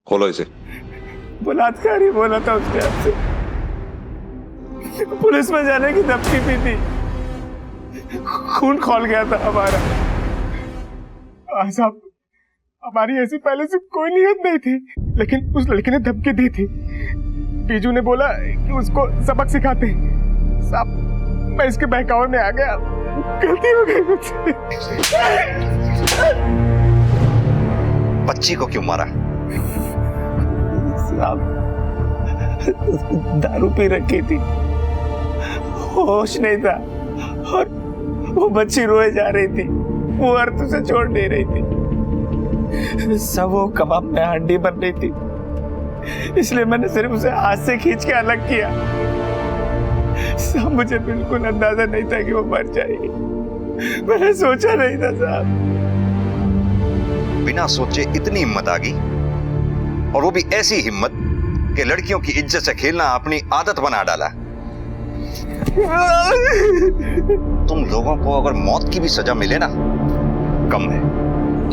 N: खोलो इसे।
J: बलात्कारी बोला था उसने आपसे, पुलिस में जाने की धमकी भी थी, खून खौल गया था हमारा। साहब हमारी ऐसी पहले से कोई नियत नहीं थी, लेकिन उस लड़की ने धमकी दी थी। बीजू ने बोला कि उसको सबक सिखाते। साहब मैं इसके बहकावे में आ गया, गलती हो गई मुझसे।
N: बच्ची को क्यों मारा?
J: साहब दारू पी रखी थी, होश नहीं था, और वो बच्ची रोए जा रही थी, वो अर्थ उसे छोड़ नहीं रही थी। सब वो कबाब में हड्डी बन रही थी, इसलिए मैंने सिर्फ उसे हाथ से खींच के अलग किया। साहब मुझे बिल्कुल अंदाजा नहीं था कि वो मर जाएगी, मैंने सोचा नहीं था साहब।
N: बिना सोचे इतनी हिम्मत आ गई, और वो भी ऐसी हिम्मत कि लड़कियों की इज्जत से खेलना अपनी आदत बना डाला। तुम लोगों को अगर मौत की भी सजा मिले ना, कम है।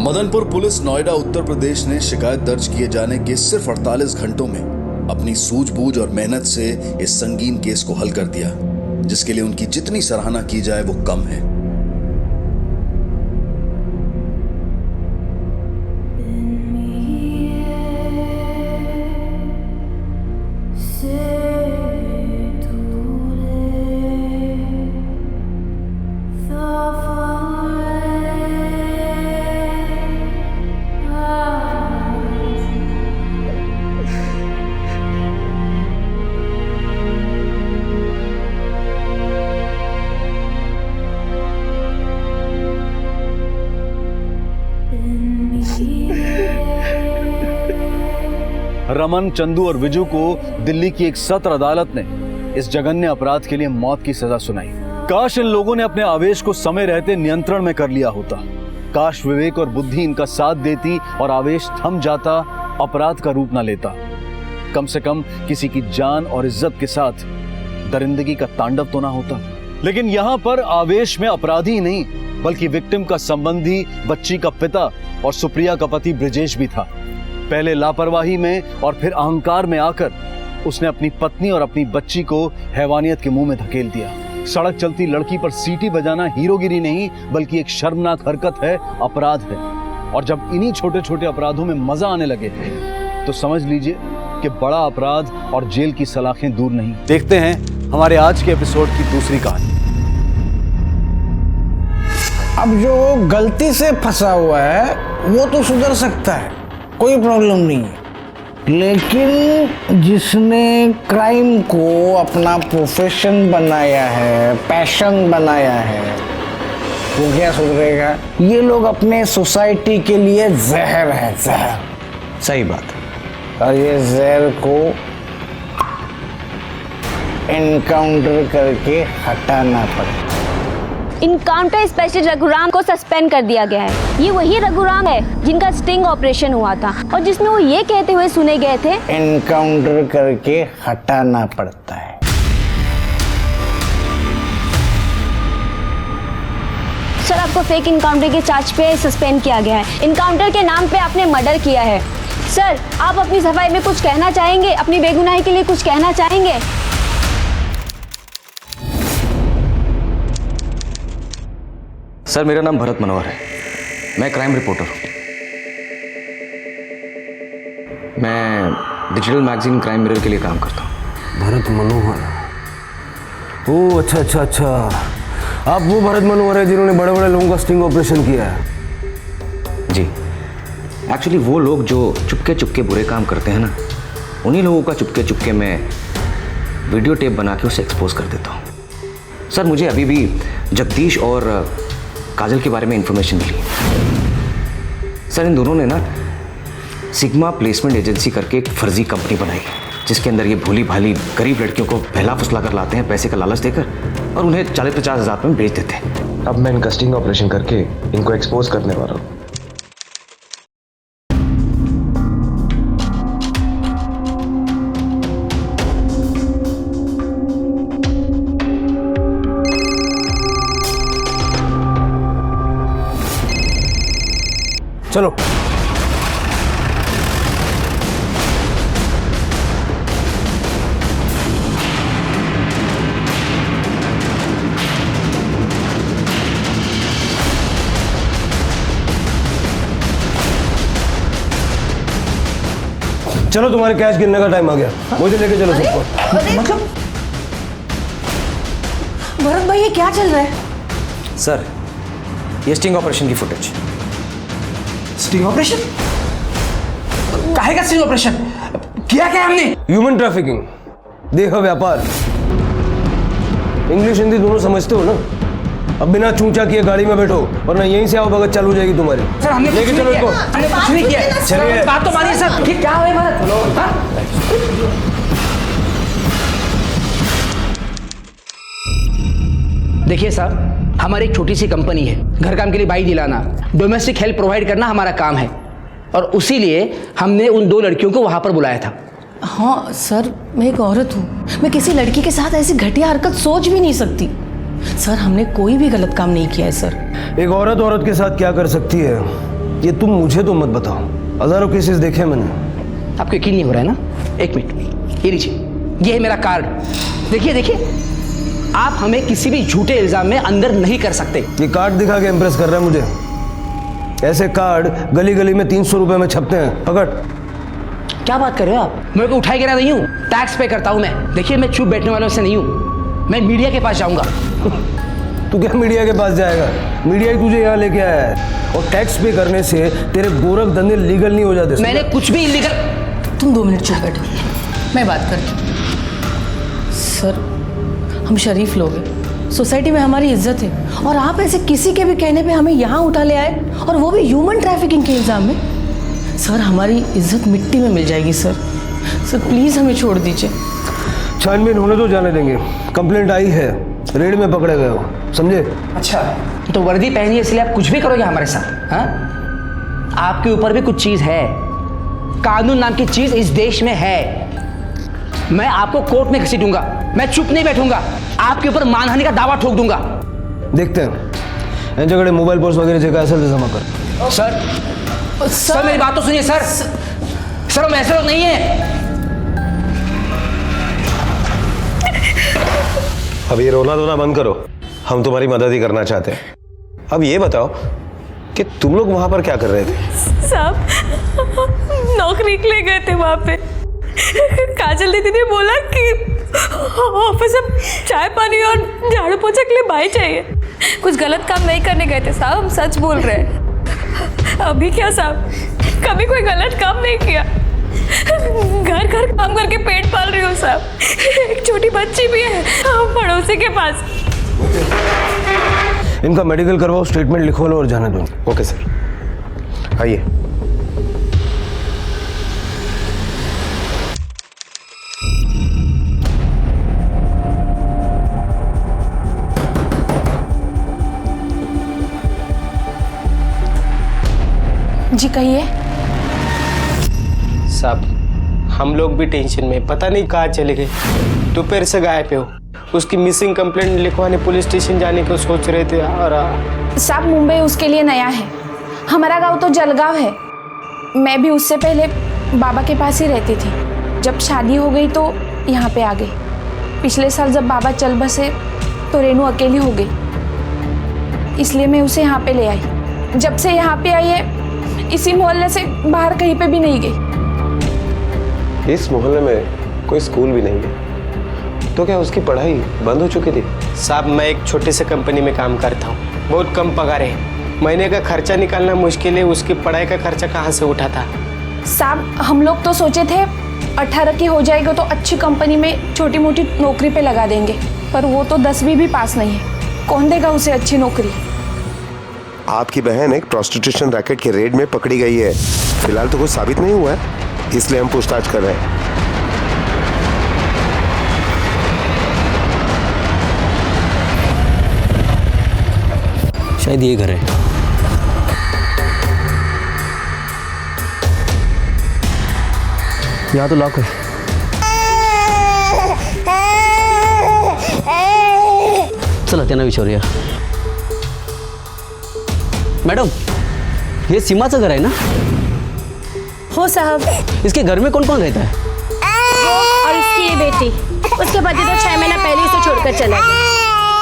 A: मदनपुर पुलिस नोएडा उत्तर प्रदेश ने शिकायत दर्ज किए जाने के सिर्फ 48 घंटों में अपनी सूझबूझ और मेहनत से इस संगीन केस को हल कर दिया, जिसके लिए उनकी जितनी सराहना की जाए वो कम है। रमन, चंदू और विजू को दिल्ली की एक सत्र अदालत ने इस जघन्य अपराध के लिए मौत की सजा सुनाई। काश इन लोगों ने अपने आवेश को समय रहते नियंत्रण में कर लिया होता। काश विवेक और बुद्धि इनका साथ देती और आवेश थम जाता, अपराध का रूप न लेता। कम से कम किसी की जान और इज्जत के साथ दरिंदगी का तांडव तो ना होता। लेकिन यहाँ पर आवेश में अपराधी नहीं बल्कि विक्टिम का संबंधी, बच्ची का पिता और सुप्रिया का पति ब्रिजेश भी था। पहले लापरवाही में और फिर अहंकार में आकर उसने अपनी पत्नी और अपनी बच्ची को हैवानियत के मुंह में धकेल दिया। सड़क चलती लड़की पर सीटी बजाना हीरोगिरी नहीं बल्कि एक शर्मनाक हरकत है, अपराध है। और जब इन्हीं छोटे छोटे अपराधों में मजा आने लगे तो समझ लीजिए कि बड़ा अपराध और जेल की सलाखें दूर नहीं। देखते हैं हमारे आज के एपिसोड की दूसरी कहानी।
R: अब जो गलती से फंसा हुआ है वो तो सुधर सकता है, कोई प्रॉब्लम नहीं है, लेकिन जिसने क्राइम को अपना प्रोफेशन बनाया है, पैशन बनाया है, वो क्या सुधरेगा? ये लोग अपने सोसाइटी के लिए जहर है, जहर। सही बात है। और ये जहर को एनकाउंटर करके हटाना पड़ेगा।
S: इनकाउंटर स्पेशलिस्ट रघुराम को सस्पेंड कर दिया गया है। ये वही रघुराम है जिनका स्टिंग ऑपरेशन हुआ था और जिसमें वो ये कहते हुए सुने गए थे,
R: एनकाउंटर करके हटाना पड़ता है।
S: सर, आपको फेक इनकाउंटर के चार्ज पे सस्पेंड किया गया है। इनकाउंटर के नाम पे आपने मर्डर किया है। सर, आप अपनी सफाई में कुछ कहना चाहेंगे? अपनी बेगुनाही के लिए कुछ कहना चाहेंगे?
T: सर, मेरा नाम भरत मनोहर है। मैं क्राइम रिपोर्टर हूँ। मैं डिजिटल मैगजीन क्राइम मिरर के लिए काम करता हूँ।
R: भरत मनोहर? ओह, अच्छा अच्छा अच्छा, आप वो भरत मनोहर है जिन्होंने बड़े बड़े लोगों का स्टिंग ऑपरेशन किया है?
T: जी, एक्चुअली वो लोग जो चुपके चुपके बुरे काम करते हैं ना, उन्हीं लोगों का चुपके चुपके मैं वीडियो टेप बना के उसे एक्सपोज कर देता हूँ। सर, मुझे अभी भी जगदीश और काजल के बारे में इंफॉर्मेशन मिली। सर, इन दोनों ने ना सिग्मा प्लेसमेंट एजेंसी करके एक फर्जी कंपनी बनाई, जिसके अंदर ये भोली भाली गरीब लड़कियों को पहला फुसला कर लाते हैं पैसे का लालच देकर और उन्हें 40-50 हज़ार में बेच देते हैं।
U: अब मैं इनका स्टिंग ऑपरेशन करके इनको एक्सपोज करने वाला हूँ।
R: चलो। चलो, तुम्हारे कैश गिनने का टाइम आ गया, मुझे लेके चलो सबको।
M: मतलब भरत भाई, ये क्या चल रहा है?
T: सर, ये स्टिंग ऑपरेशन की फुटेज।
R: Sting operation? काहे का स्टिंग ऑपरेशन? किया क्या हमने? ह्यूमन ट्रैफिकिंग, देखो व्यापार। इंग्लिश हिंदी दोनों समझते हो ना? अब बिना चूंचा किए गाड़ी में बैठो वरना यहीं से आओ भगत चालू हो जाएगी तुम्हारी। सर, हमने
T: लेके चलो इनको।
R: हमने कुछ नहीं किया। चलिए, बात तो मानिए सर। ये क्या है भरत?
V: देखिए सर, हमारी एक छोटी सी कंपनी है, घर काम के लिए बाई दिलाना, डोमेस्टिक हेल्प प्रोवाइड करना हमारा काम है और उसी लिए हमने उन 2 लड़कियों को वहां पर बुलाया था।
I: हाँ सर, मैं एक औरत हूँ। मैं किसी लड़की के साथ ऐसी घटिया हरकत सोच भी नहीं सकती। सर, हमने कोई भी गलत काम नहीं किया है सर।
R: एक औरत के साथ क्या कर सकती है ये तुम मुझे तो मत बताओ। हजारों केसेस देखे मैंने।
V: आपको यकीन नहीं हो रहा है ना? एक मिनट, ये लीजिए, ये है मेरा कार्ड। देखिए देखिए, आप हमें किसी भी झूठे इल्जाम में अंदर नहीं कर सकते।
R: ये कार्ड दिखा के इम्प्रेस कर रहा है मुझे? ऐसे कार्ड गली गली में 300 रुपए में छपते हैं। पकड़।
V: क्या बात कर रहे हो आप? मैं को उठाए गिरा नहीं हूँ, टैक्स पे करता हूँ मैं। देखिए, मैं चुप बैठने वालों से नहीं हूँ, मैं मीडिया के पास जाऊंगा।
R: तू क्या मीडिया के पास जाएगा? मीडिया ही तुझे यहाँ लेके आया है। और टैक्स पे करने से तेरे गोरख धंधे लीगल नहीं हो जाते।
V: मैंने कुछ भी इलीगल।
I: तुम 2 मिनट चुप बैठो, मैं बात करती हूँ। सर, हम शरीफ लोग हैं, सोसाइटी में हमारी इज्जत है, और आप ऐसे किसी के भी कहने पे हमें यहाँ उठा ले आए, और वो भी ह्यूमन ट्रैफिकिंग के इल्जाम में। सर, हमारी इज्जत मिट्टी में मिल जाएगी सर। सर प्लीज हमें छोड़ दीजिए।
R: छानबीन होने तो जाने देंगे। कंप्लेंट आई है, रेड में पकड़े गए हो, समझे?
V: अच्छा, तो वर्दी पहनी है इसलिए आप कुछ भी करोगे हमारे साथ? हाँ, आपके ऊपर भी कुछ चीज है। कानून नाम की चीज इस देश में है। मैं आपको कोर्ट में घसीटूंगा, मैं चुप नहीं बैठूंगा, आपके ऊपर मानहानि का दावा ठोक दूंगा।
R: देखते हैं इन जगह मोबाइल फोर्स वगैरह जगह असल जमा कर।
V: सर मेरी बात तो सुनिए सर। सर, हम ऐसे लोग नहीं है।
U: अब ये रोना धोना बंद करो, हम तुम्हारी मदद ही करना चाहते हैं। अब ये बताओ कि तुम लोग वहां पर क्या कर रहे थे?
D: साहब, नौकरी के लिए गए थे वहां पे। काजल दीदी ने बोला कि ऑफिस में चाय पानी और झाड़ू पोछा के लिए भाई चाहिए। कुछ गलत काम नहीं करने गए थे साहब, हम सच बोल रहे हैं। अभी क्या साहब, कभी कोई गलत काम नहीं किया। घर घर काम करके पेट पाल रही हूँ साहब। एक छोटी बच्ची भी है पड़ोसी के पास।
R: इनका मेडिकल करवाओ, स्टेटमेंट लिखवा लो और जाने दो।
U: ओके सर, आइए।
I: जी कहिए।
K: साहब, हम लोग भी टेंशन में, पता नहीं कहाँ चले गए। दोपहर से गायब हो। उसकी मिसिंग कंप्लेंट लिखवाने पुलिस स्टेशन जाने को सोच रहे थे। और
S: साहब, मुंबई उसके लिए नया है। हमारा गांव तो जलगांव है। मैं भी उससे पहले बाबा के पास ही रहती थी। जब शादी हो गई तो यहाँ पे आ गई। पिछले साल जब बाबा चल बसे तो रेनू अकेली हो गई, इसलिए मैं उसे यहाँ पे ले आई। जब से यहाँ पे आई है, इसी मोहल्ले से बाहर कहीं पे भी नहीं गई।
U: इस मोहल्ले में कोई स्कूल भी नहीं है, तो क्या उसकी पढ़ाई बंद हो चुकी थी?
K: साहब, मैं एक छोटे से कंपनी में काम करता हूँ, बहुत कम पगार है। महीने का खर्चा निकालना मुश्किल है, उसकी पढ़ाई का खर्चा कहाँ से उठाता?
S: साहब, हम लोग तो सोचे थे 18 की हो जाएगा तो अच्छी कंपनी में छोटी मोटी नौकरी पे लगा देंगे, पर वो तो 10वीं भी पास नहीं है। कौन देगा उसे अच्छी नौकरी?
U: आपकी बहन एक प्रोस्टिट्यूशन रैकेट के रेड में पकड़ी गई है। फिलहाल तो कुछ साबित नहीं हुआ है, इसलिए हम पूछताछ कर रहे हैं।
K: शायद ये घर है।
J: यहाँ तो लॉक है।
K: चला त्यांना विचारूया। मैडम, ये सीमाचं घर है ना?
D: हो साहब।
K: इसके घर में कौन कौन रहता है?
D: और इसकी ये बेटी, उसके पति तो 6 महीना पहले इसे छोड़कर चला गया।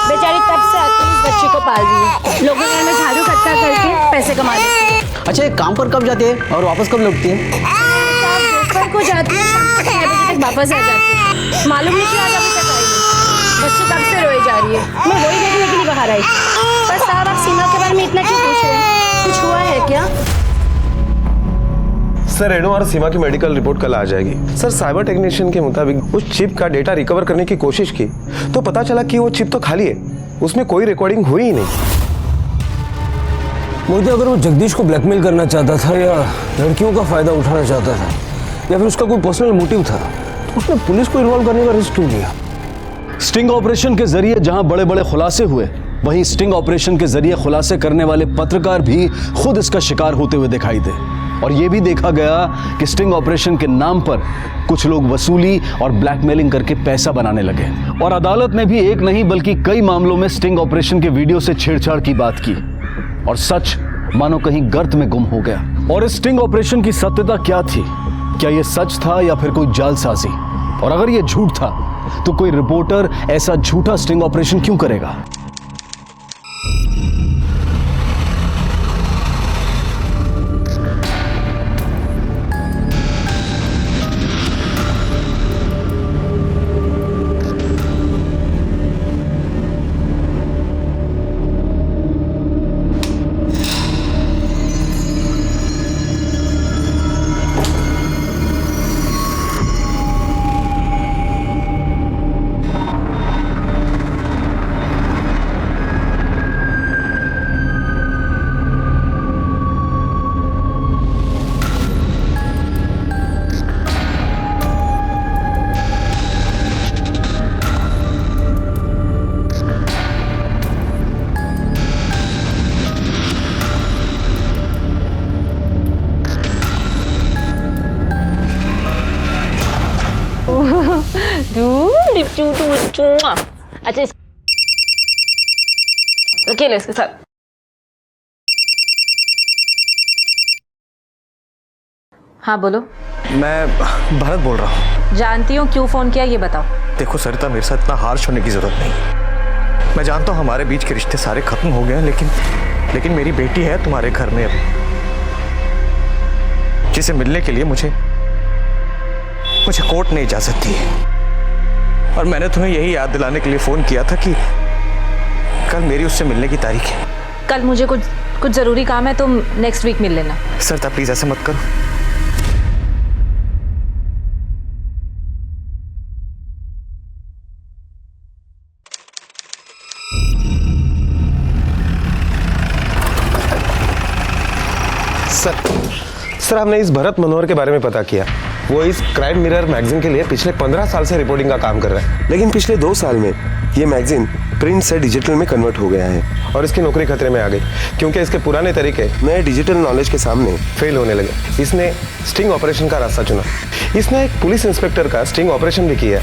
D: बेचारी तब से अकेली इस बच्ची को पाल रही है। लोगों के घर में झाड़ू इकट्ठा करके पैसे कमा लेती है।
K: अच्छा, ये काम पर कब जाती है और वापस कब लौटती है?
D: साहब, दोपहर को जाती है, शाम को 6 बजे तक वापस आ जाती है। मालूम नहीं क्यों आज अभी तक आई नहीं। बच्ची कब से रोई जा रही है। मैं वही देखने के लिए बाहर आई। पर साहब, आप सीमा के बारे में इतना क्यों पूछ रहे हैं? कुछ हुआ है क्या?
U: सर, रेणु और सीमा की मेडिकल रिपोर्ट कल आ जाएगी। सर, साइबर टेक्नीशियन के मुताबिक उस चिप का डेटा रिकवर करने की कोशिश की तो पता चला कि वो चिप तो खाली है, उसमें कोई रिकॉर्डिंग हुई ही नहीं।
R: मुझे अगर वो जगदीश को ब्लैकमेल करना चाहता था या लड़कियों का फायदा उठाना चाहता था या फिर उसका कोई पर्सनल मोटिव था, तो उसने पुलिस को इन्वॉल्व करने का रिस्क क्यों लिया?
A: स्टिंग ऑपरेशन के जरिए जहां बड़े बड़े खुलासे हुए, वहीं स्टिंग ऑपरेशन के जरिए खुलासे करने वाले पत्रकार भी खुद इसका शिकार होते हुए दिखाई दे। और यह भी देखा गया कि स्टिंग ऑपरेशन के नाम पर कुछ लोग वसूली और ब्लैकमेलिंग करके पैसा बनाने लगे। और अदालत ने भी एक नहीं बल्कि कई मामलों में स्टिंग ऑपरेशन के वीडियो से छेड़छाड़ की बात की और सच मानो कहीं गर्त में गुम हो गया। और इस स्टिंग ऑपरेशन की सत्यता क्या थी? क्या यह सच था या फिर कोई जालसाजी? और अगर यह झूठ था तो कोई रिपोर्टर ऐसा झूठा स्टिंग ऑपरेशन क्यों करेगा?
D: अच्छा अकेले इसके साथ। हाँ बोलो।
P: मैं भरत बोल रहा हूँ।
I: जानती हूँ, क्यों फोन किया ये बताओ।
P: देखो सरिता, मेरे साथ इतना हार्श होने की जरूरत नहीं। मैं जानता हूँ हमारे बीच के रिश्ते सारे खत्म हो गए हैं, लेकिन मेरी बेटी है तुम्हारे घर में, जिसे मिलने के लिए मुझे कोर्ट ने इजाजत दी है। और मैंने तुम्हें यही याद दिलाने के लिए फोन किया था कि कल मेरी उससे मिलने की तारीख है।
I: कल मुझे कुछ जरूरी काम है, तुम नेक्स्ट वीक मिल लेना।
P: सरिता प्लीज ऐसे मत करो। सर हमने इस भरत मनोहर के बारे में पता किया। वो इस क्राइम मिरर मैगजीन के लिए पिछले 15 साल से रिपोर्टिंग का काम कर रहा है,
U: लेकिन पिछले 2 साल में ये मैगजीन प्रिंट से डिजिटल में कन्वर्ट हो गया है
P: और इसकी नौकरी खतरे में आ गई क्योंकि इसके पुराने तरीके
U: नए डिजिटल नॉलेज के सामने
P: फेल होने लगे। इसने स्टिंग ऑपरेशन का रास्ता चुना। इसने एक पुलिस इंस्पेक्टर का स्टिंग ऑपरेशन भी किया।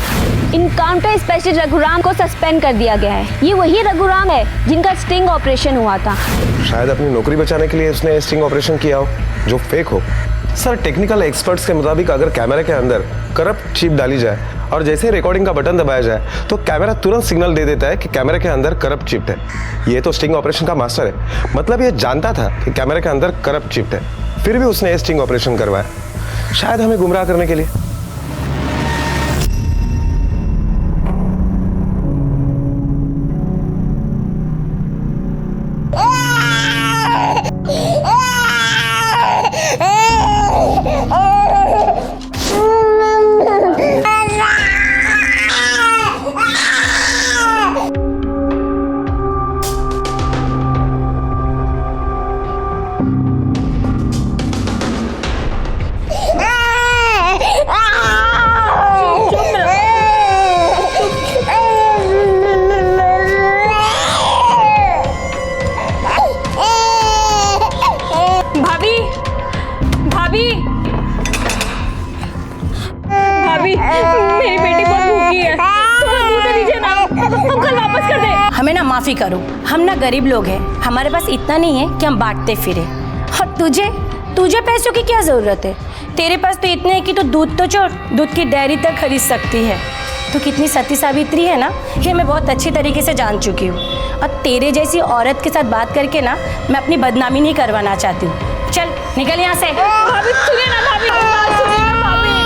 B: इनकाउंटर स्पेशलिस्ट रघुराम को सस्पेंड कर दिया गया है। ये वही रघुराम है जिनका स्टिंग ऑपरेशन हुआ था।
P: शायद अपनी नौकरी बचाने के लिए उसने स्टिंग ऑपरेशन किया हो जो फेक हो। सर टेक्निकल एक्सपर्ट्स के मुताबिक अगर कैमरे के अंदर करप्ट चिप डाली जाए और जैसे रिकॉर्डिंग का बटन दबाया जाए तो कैमरा तुरंत सिग्नल दे देता है कि कैमरे के अंदर करप्ट चिप है। ये तो स्टिंग ऑपरेशन का मास्टर है, मतलब ये जानता था कि कैमरे के अंदर करप्ट चिप है, फिर भी उसने स्टिंग ऑपरेशन करवाया, शायद हमें गुमराह करने के लिए।
B: माफी करो, हम ना गरीब लोग हैं, हमारे पास इतना नहीं है कि हम बांटते फिरे। और तुझे पैसों की क्या जरूरत है? तेरे पास तो इतने है कि तू दूध तो छोड़, दूध की डेयरी तक खरीद सकती है। तू कितनी सती सावित्री है ना, ये मैं बहुत अच्छी तरीके से जान चुकी हूँ। और तेरे जैसी औरत के साथ बात करके ना मैं अपनी बदनामी नहीं करवाना चाहती हूँ। चल निकल यहाँ से।
D: भाभी सुनिए ना, भाभी बात सुनिए ना, भाभी।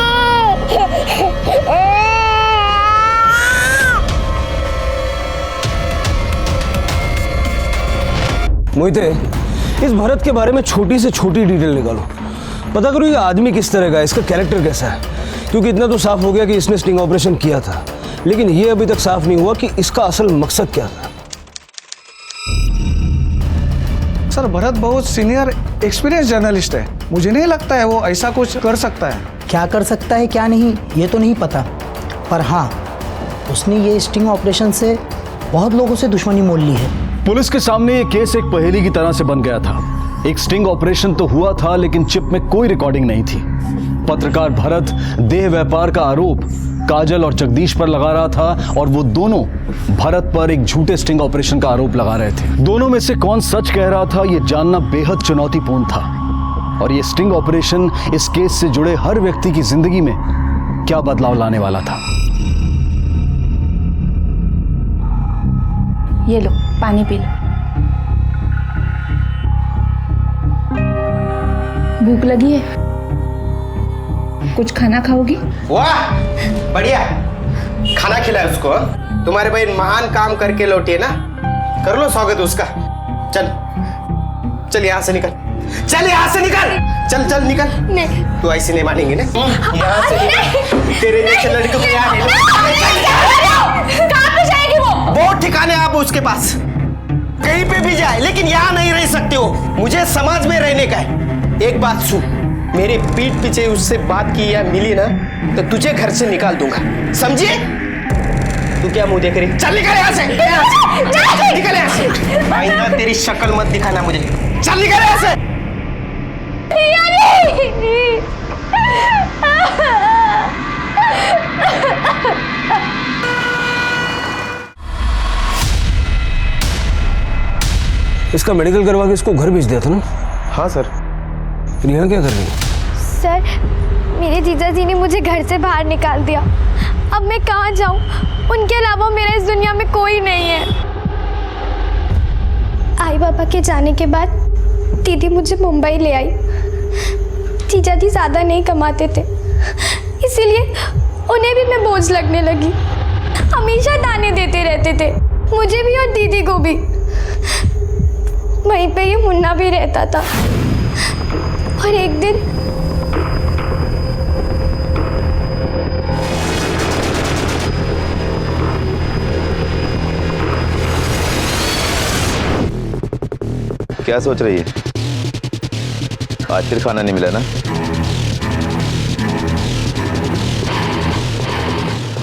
O: मोहिते, इस भरत के बारे में छोटी से छोटी डिटेल निकालो, पता करो ये आदमी किस तरह का है, इसका कैरेक्टर कैसा है। क्योंकि इतना तो साफ हो गया कि इसने स्टिंग ऑपरेशन किया था, लेकिन ये अभी तक साफ नहीं हुआ कि इसका असल मकसद क्या था।
L: सर भरत बहुत सीनियर एक्सपीरियंस जर्नलिस्ट है, मुझे नहीं लगता है वो ऐसा कुछ कर सकता है।
W: क्या कर सकता है क्या नहीं ये तो नहीं पता, पर हाँ उसने ये स्टिंग ऑपरेशन से बहुत लोगों से दुश्मनी मोल ली है।
A: पुलिस के सामने ये केस एक पहेली की तरह से बन गया था। एक स्टिंग ऑपरेशन तो हुआ था, लेकिन चिप में कोई रिकॉर्डिंग नहीं थी। पत्रकार भरत देह व्यापार का आरोप काजल और जगदीश पर लगा रहा था और वो दोनों भरत पर एक झूठे स्टिंग ऑपरेशन का आरोप लगा रहे थे। दोनों में से कौन सच कह रहा था, यह जानना बेहद चुनौतीपूर्ण था। और ये स्टिंग ऑपरेशन इस केस से जुड़े हर व्यक्ति की जिंदगी में क्या बदलाव लाने वाला था।
S: ये लो पानी पी लो। भूख लगी है? कुछ खाना खाओगी?
K: वाह बढ़िया, खाना खिलाए उसको। तुम्हारे भाई महान काम करके लौटे ना, कर लो स्वागत उसका। चल चल यहाँ से निकल, चल यहाँ से निकल, चल चल निकल।
S: नहीं
K: तू ऐसे नहीं मानेंगे ना, यहाँ से निकल। तेरे जैसे लड़के को यहाँ
S: कहाँ पे जाएगी वो?
K: बहुत ठिकाने आप उसके पास, कहीं पे भी जाए, लेकिन यहाँ नहीं रह सकते हो। मुझे समाज में रहने का है। एक बात सुन, मेरे पीठ पीछे उससे बात की या मिली ना तो तुझे घर से निकाल दूंगा, समझिए? तू क्या मुंह देख रही? चल निकल यहाँ से, चल निकल यहाँ से। आईना तेरी शक्ल मत दिखाना मुझे, चल निकल यहाँ से।
C: इसका मेडिकल करवा के इसको घर भेज दिया था ना?
U: हाँ सर।
C: फिर यहाँ क्या कर रही है?
D: सर मेरे जीजा जी ने मुझे घर से बाहर निकाल दिया। अब मैं कहाँ जाऊँ? उनके अलावा मेरा इस दुनिया में कोई नहीं है। आई बाबा के जाने के बाद दीदी मुझे मुंबई ले आई। जीजा जी ज़्यादा नहीं कमाते थे, इसीलिए उन्हें भी मैं बोझ लगने लगी। हमेशा ताने देते रहते थे, मुझे भी और दीदी को भी। वहीं पे ये मुन्ना भी रहता था। और एक दिन
N: क्या सोच रही है? आज फिर खाना नहीं मिला ना?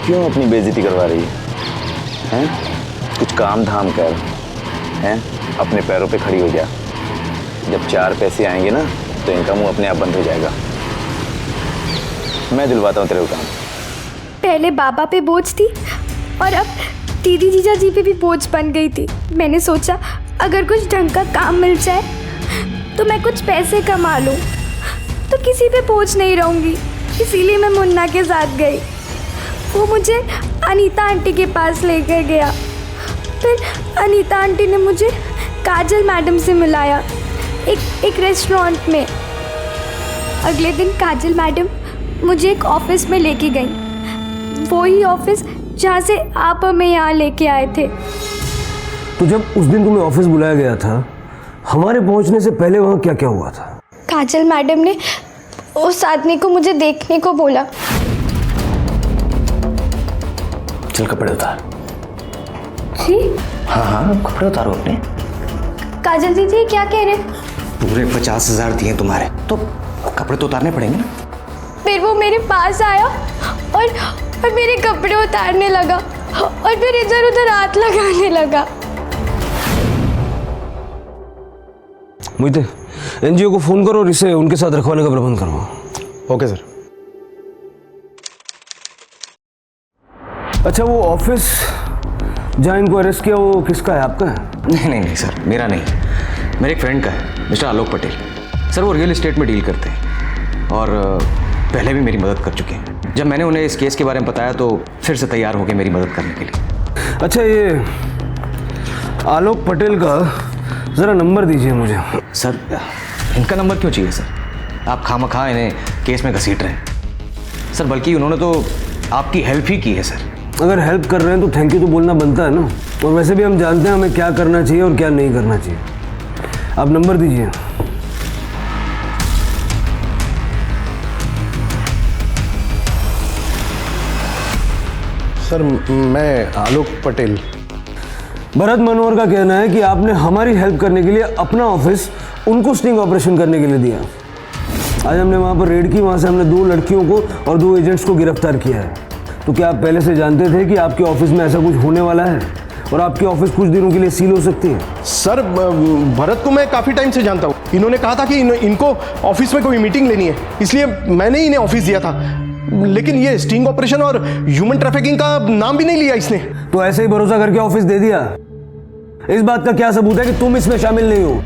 N: क्यों अपनी बेइज्जती करवा रही है? हैं? कुछ काम धाम कर, हैं? अपने पैरों पे खड़ी हो जा। जब 4 पैसे आएंगे ना तो इनका मुंह अपने आप बंद हो जाएगा। मैं दिलवाता हूँ तेरे को काम।
D: पहले बाबा पे बोझ थी और अब दीदी जीजा जी पे भी बोझ बन गई थी। मैंने सोचा अगर कुछ ढंग का काम मिल जाए तो मैं कुछ पैसे कमा लूँ, तो किसी पे बोझ नहीं रहूँगी। इसीलिए मैं मुन्ना के साथ गई। वो मुझे अनीता आंटी के पास लेकर गया। फिर अनीता आंटी ने मुझे काजल मैडम से मिलाया एक रेस्टोरेंट में। अगले दिन काजल मैडम मुझे एक ऑफिस में लेके गई, वही ऑफिस जहाँ से आप हमें यहाँ लेके आए थे।
C: तो जब उस दिन तुम्हें ऑफिस बुलाया गया था, हमारे पहुंचने से पहले वहाँ क्या क्या हुआ था?
D: काजल मैडम ने उस आदमी को मुझे देखने को बोला।
T: चल कपड़े उतार।
D: जी?
T: हाँ हाँ कपड़े उतारो अपने।
D: काजल दीदी क्या कह रहे?
T: पूरे 50,000 दिए तुम्हारे, तो कपड़े तो उतारने पड़ेंगे ना।
D: फिर वो मेरे पास आया और मेरे कपड़े उतारने लगा और फिर इधर उधर हाथ लगाने लगा।
C: मोहिते, एनजीओ को फोन करो और इसे उनके साथ रखवाने का प्रबंध करो।
U: Okay sir.
C: अच्छा, वो ऑफिस जहाँ इनको अरेस्ट किया वो किसका है? आपका है?
T: नहीं सर, मेरा नहीं, मेरे एक फ्रेंड का है, मिस्टर आलोक पटेल। सर वो रियल एस्टेट में डील करते हैं और पहले भी मेरी मदद कर चुके हैं। जब मैंने उन्हें इस केस के बारे में बताया तो फिर से तैयार हो गए मेरी मदद करने के लिए।
C: अच्छा, ये आलोक पटेल का ज़रा नंबर दीजिए मुझे।
T: सर इनका नंबर क्यों चाहिए सर? आप खामखा इन्हें केस में घसीट रहे हैं सर, बल्कि उन्होंने तो आपकी हेल्प ही की है सर।
C: अगर हेल्प कर रहे हैं तो थैंक यू तो बोलना बनता है ना। और वैसे भी हम जानते हैं हमें क्या करना चाहिए और क्या नहीं करना चाहिए। आप नंबर दीजिए।
U: सर मैं आलोक पटेल।
C: भरत मनोहर का कहना है कि आपने हमारी हेल्प करने के लिए अपना ऑफिस उनको स्टिंग ऑपरेशन करने के लिए दिया। आज हमने वहाँ पर रेड की, वहाँ से हमने 2 लड़कियों को और 2 एजेंट्स को गिरफ्तार किया है। तो क्या आप पहले से जानते थे कि आपके ऑफिस में ऐसा कुछ होने वाला है और आपकी ऑफिस कुछ दिनों के लिए सील हो सकती है।
U: सर भरत को मैं काफी टाइम से जानता हूँ। इन्होंने कहा था कि इनको ऑफिस में कोई मीटिंग लेनी है, इसलिए मैंने इन्हें ऑफिस दिया था। लेकिन ये स्टिंग ऑपरेशन और ह्यूमन ट्रैफिकिंग का नाम भी नहीं लिया इसने।
C: तो ऐसे ही भरोसा करके ऑफिस दे दिया? इस बात का क्या सबूत है कि तुम इसमें शामिल नहीं हो?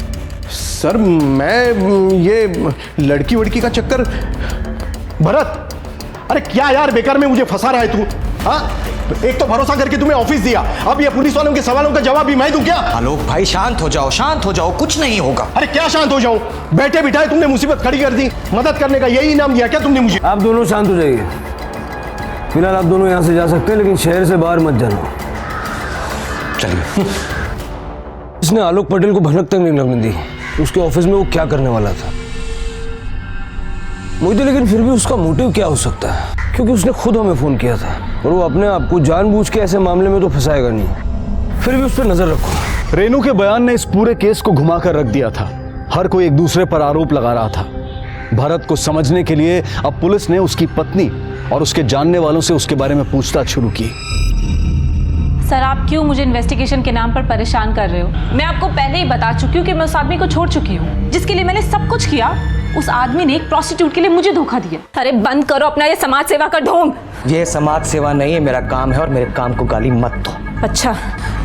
U: सर मैं ये लड़की वड़की का चक्कर। भरत, अरे क्या यार बेकार में मुझे फंसा रहा है तू? हाँ, एक तो भरोसा करके तुम्हें ऑफिस दिया, अब ये पुलिस वालों के सवालों का जवाब भी मैं दूं क्या?
P: आलोक भाई शांत हो जाओ, कुछ नहीं होगा।
U: अरे क्या शांत हो जाऊं? बैठे बिठाए तुमने मुसीबत खड़ी कर दी। मदद करने का यही इनाम दिया क्या तुमने मुझे?
C: आप दोनों शांत हो जाइए। फिलहाल आप दोनों यहाँ से जा सकते हैं, लेकिन शहर से बाहर मत जाना।
P: चलिए।
C: इसने आलोक पटेल को भनक तक नहीं लगने दी उसके ऑफिस में वो क्या करने वाला था। मुझे लेकिन फिर भी उसका मोटिव क्या हो सकता है, क्योंकि उसने खुद हमें फोन किया था और वो अपने आप को जानबूझ के ऐसे मामले में तो फंसाएगा नहीं। फिर भी उस पर नजर रखो।
A: रेनू के बयान ने इस पूरे केस को घुमाकर रख दिया था। हर कोई एक दूसरे पर आरोप लगा रहा था। भरत को समझने के लिए अब पुलिस ने उसकी पत्नी और उसके जानने वालों से उसके बारे में पूछताछ शुरू की।
E: सर, आप क्यों मुझे इन्वेस्टिगेशन के नाम पर परेशान कर रहे हो? मैं आपको पहले ही बता चुकी हूँ कि मैं उस आदमी को छोड़ चुकी हूँ, जिसके लिए मैंने सब कुछ किया। उस आदमी ने एक प्रोस्टिट्यूट के लिए मुझे धोखा दिया। अरे बंद करो अपना ये समाज सेवा का ढोंग।
V: ये समाज सेवा नहीं है, मेरा काम है और मेरे काम को गाली मत दो।
E: अच्छा,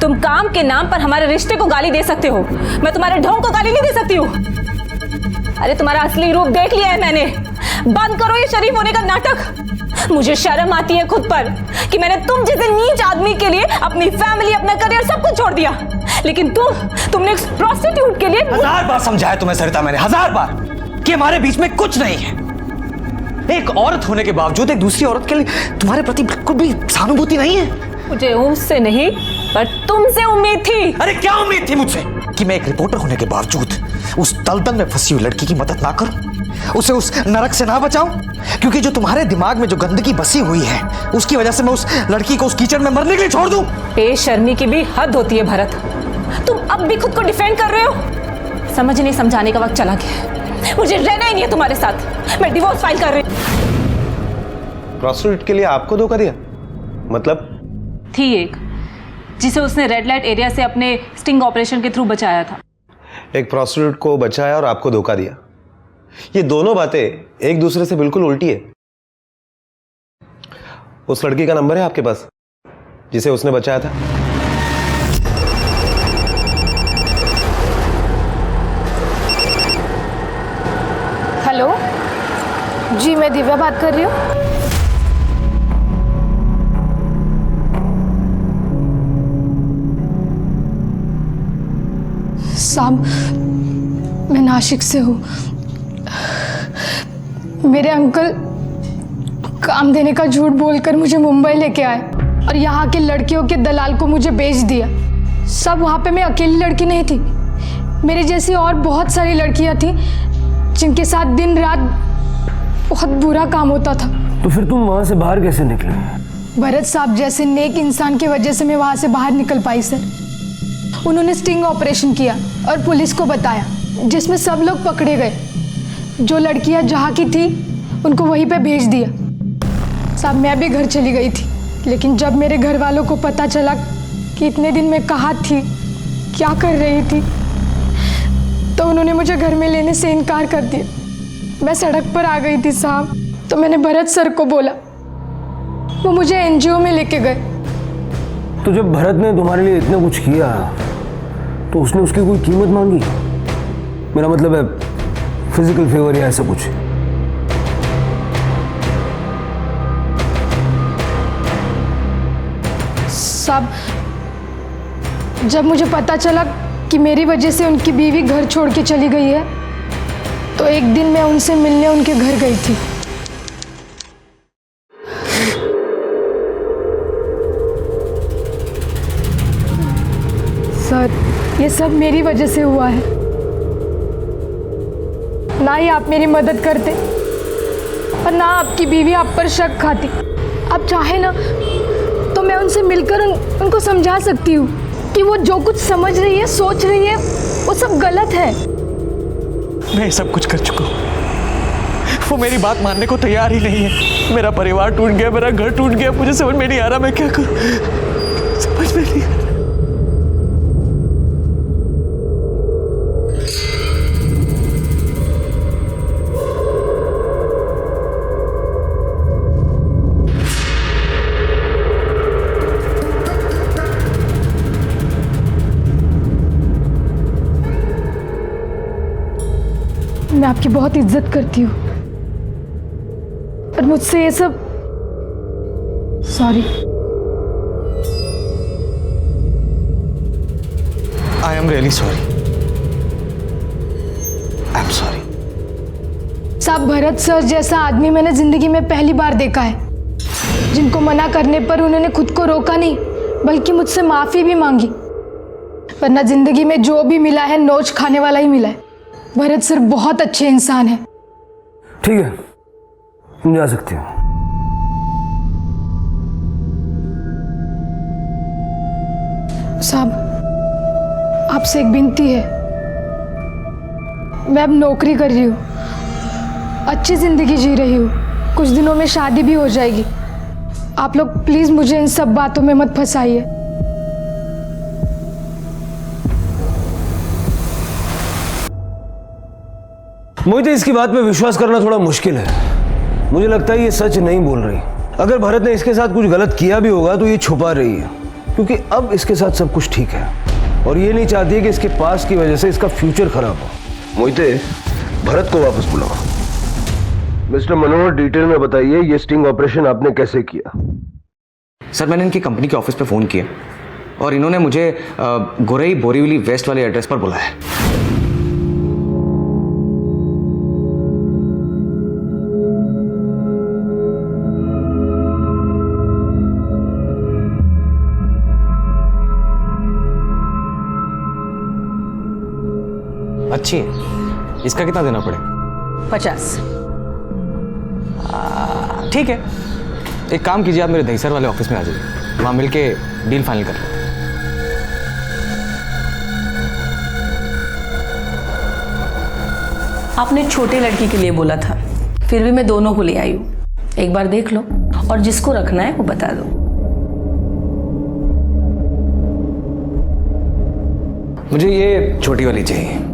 E: तुम काम के नाम पर हमारे रिश्ते को गाली दे सकते हो, मैं तुम्हारे ढोंग को गाली नहीं दे सकती हूँ। अरे तुम्हारा असली रूप देख लिया है मैंने। बंद करो ये शरीफ होने का नाटक। मुझे शर्म आती है खुद पर कि मैंने तुम जैसे नीच आदमी के लिए अपनी फैमिली, अपना करियर सब कुछ छोड़ दिया, लेकिन तुमने एक प्रोस्टिट्यूट के लिए
P: 1000 बार समझाया तुम्हें सरिता, मैंने 1000 बार कि हमारे बीच में कुछ नहीं है। एक औरत होने के बावजूद एक दूसरी औरत के लिए तुम्हारे प्रति बिल्कुल भी सहानुभूति नहीं है।
E: मुझे उससे नहीं पर तुमसे उम्मीद थी।
P: अरे क्या उम्मीद थी मुझसे? कि मैं एक रिपोर्टर होने के बावजूद उस दलदल में फंसी हुई लड़की की मदद ना करूं, उसे उस नरक से ना बचाऊं? क्योंकि जो तुम्हारे दिमाग में जो गंदगी बसी हुई है, उसकी वजह से मैं उस लड़की को उस कीचड़ में मरने के लिए छोड़ दूं?
E: बेशर्मी की भी हद होती है भरत। तुम अब भी खुद को डिफेंड कर रहे हो। समझने समझाने का वक्त चला गया। मुझे रहना ही नहीं है तुम्हारे साथ। मैं डिवोर्स फाइल कर रही हूँ।
U: प्रोस्टिट्यूट के लिए आपको धोखा दिया? मतलब?
E: थी एक जिसे उसने रेड लाइट एरिया से अपने स्टिंग ऑपरेशन के थ्रू बचाया था।
U: एक प्रोस्टिट्यूट को बचाया और आपको धोखा दिया। ये दोनों बातें एक दूसरे से बिल्कुल उल्टी है। उस लड़की का नंबर है आपके पास जिसे उसने बचाया था?
S: हेलो जी, मैं दिव्या बात कर रही हूँ। साहब, मैं नासिक से हूँ। मेरे अंकल काम देने का झूठ बोलकर मुझे मुंबई लेके आए और यहाँ के लड़कियों के दलाल को मुझे बेच दिया। सब वहाँ पे मैं अकेली लड़की नहीं थी, मेरे जैसी और बहुत सारी लड़कियाँ थी जिनके साथ दिन रात बहुत बुरा काम होता था।
C: तो फिर तुम वहाँ से बाहर कैसे निकले?
S: भरत साहब जैसे नेक इंसान की वजह से मैं वहाँ से बाहर निकल पाई सर। उन्होंने स्टिंग ऑपरेशन किया और पुलिस को बताया, जिसमें सब लोग पकड़े गए। जो लड़कियां जहाँ की थी उनको वहीं पे भेज दिया। साहब, मैं भी घर चली गई थी, लेकिन जब मेरे घर वालों को पता चला कि इतने दिन मैं कहाँ थी, क्या कर रही थी, तो उन्होंने मुझे घर में लेने से इनकार कर दिया। मैं सड़क पर आ गई थी साहब, तो मैंने भरत सर को बोला, वो मुझे एनजीओ में लेके गए।
C: तो जब भरत ने तुम्हारे लिए इतना कुछ किया तो उसने उसकी कोई कीमत मांगी? मेरा मतलब है फिजिकल फेवर या ऐसा कुछ?
S: साहब, जब मुझे पता चला कि मेरी वजह से उनकी बीवी घर छोड़ के चली गई है, तो एक दिन मैं उनसे मिलने उनके घर गई थी। सर, ये सब मेरी वजह से हुआ है। ना ही आप मेरी मदद करते और ना आपकी बीवी आप पर शक खाती। आप चाहे ना तो मैं उनसे मिलकर उनको समझा सकती हूँ कि वो जो कुछ समझ रही है, सोच रही है, वो सब गलत है।
P: मैं सब कुछ कर चुका हूँ। वो मेरी बात मानने को तैयार ही नहीं है। मेरा परिवार टूट गया, मेरा घर टूट गया, मुझे समझ में नहीं आ रहा मैं क्या करूँ, समझ में नहीं आ रहा।
S: मैं आपकी बहुत इज्जत करती हूँ, पर मुझसे ये सब sorry.
P: I am really sorry. I am sorry.
S: साहब, भरत सर जैसा आदमी मैंने जिंदगी में पहली बार देखा है, जिनको मना करने पर उन्होंने खुद को रोका नहीं बल्कि मुझसे माफी भी मांगी। वरना जिंदगी में जो भी मिला है नोच खाने वाला ही मिला है। भरत सर बहुत अच्छे इंसान है।
C: ठीक है, तुम जा सकते हो।
S: साहब, आपसे एक विनती है। मैं अब नौकरी कर रही हूँ, अच्छी जिंदगी जी रही हूँ, कुछ दिनों में शादी भी हो जाएगी। आप लोग प्लीज मुझे इन सब बातों में मत फंसाइए।
C: मुझे इसकी बात पे विश्वास करना थोड़ा मुश्किल है। मुझे लगता है ये सच नहीं बोल रही। अगर भरत ने इसके साथ कुछ गलत किया भी होगा तो ये छुपा रही है, क्योंकि अब इसके साथ सब कुछ ठीक है और ये नहीं चाहती है कि इसके पास की वजह से इसका फ्यूचर खराब हो। मोहिते, भरत को वापस बुलाओ। मिस्टर मनोहर, डिटेल में बताइए ये स्टिंग ऑपरेशन आपने कैसे किया?
T: सर, मैंने इनकी कंपनी के ऑफिस पे फ़ोन किया और इन्होंने मुझे गोरई बोरीवली वेस्ट वाले एड्रेस पर बुलाया। अच्छी है। इसका कितना देना पड़ेगा?
E: 50।
T: ठीक है, एक काम कीजिए, आप मेरे दहीसर वाले ऑफिस में आ जाइए, वहाँ मिलके डील फाइनल कर लेते हैं।
E: आपने छोटे लड़की के लिए बोला था, फिर भी मैं दोनों को ले आई हूँ। एक बार देख लो और जिसको रखना है वो बता दो।
T: मुझे ये छोटी वाली चाहिए।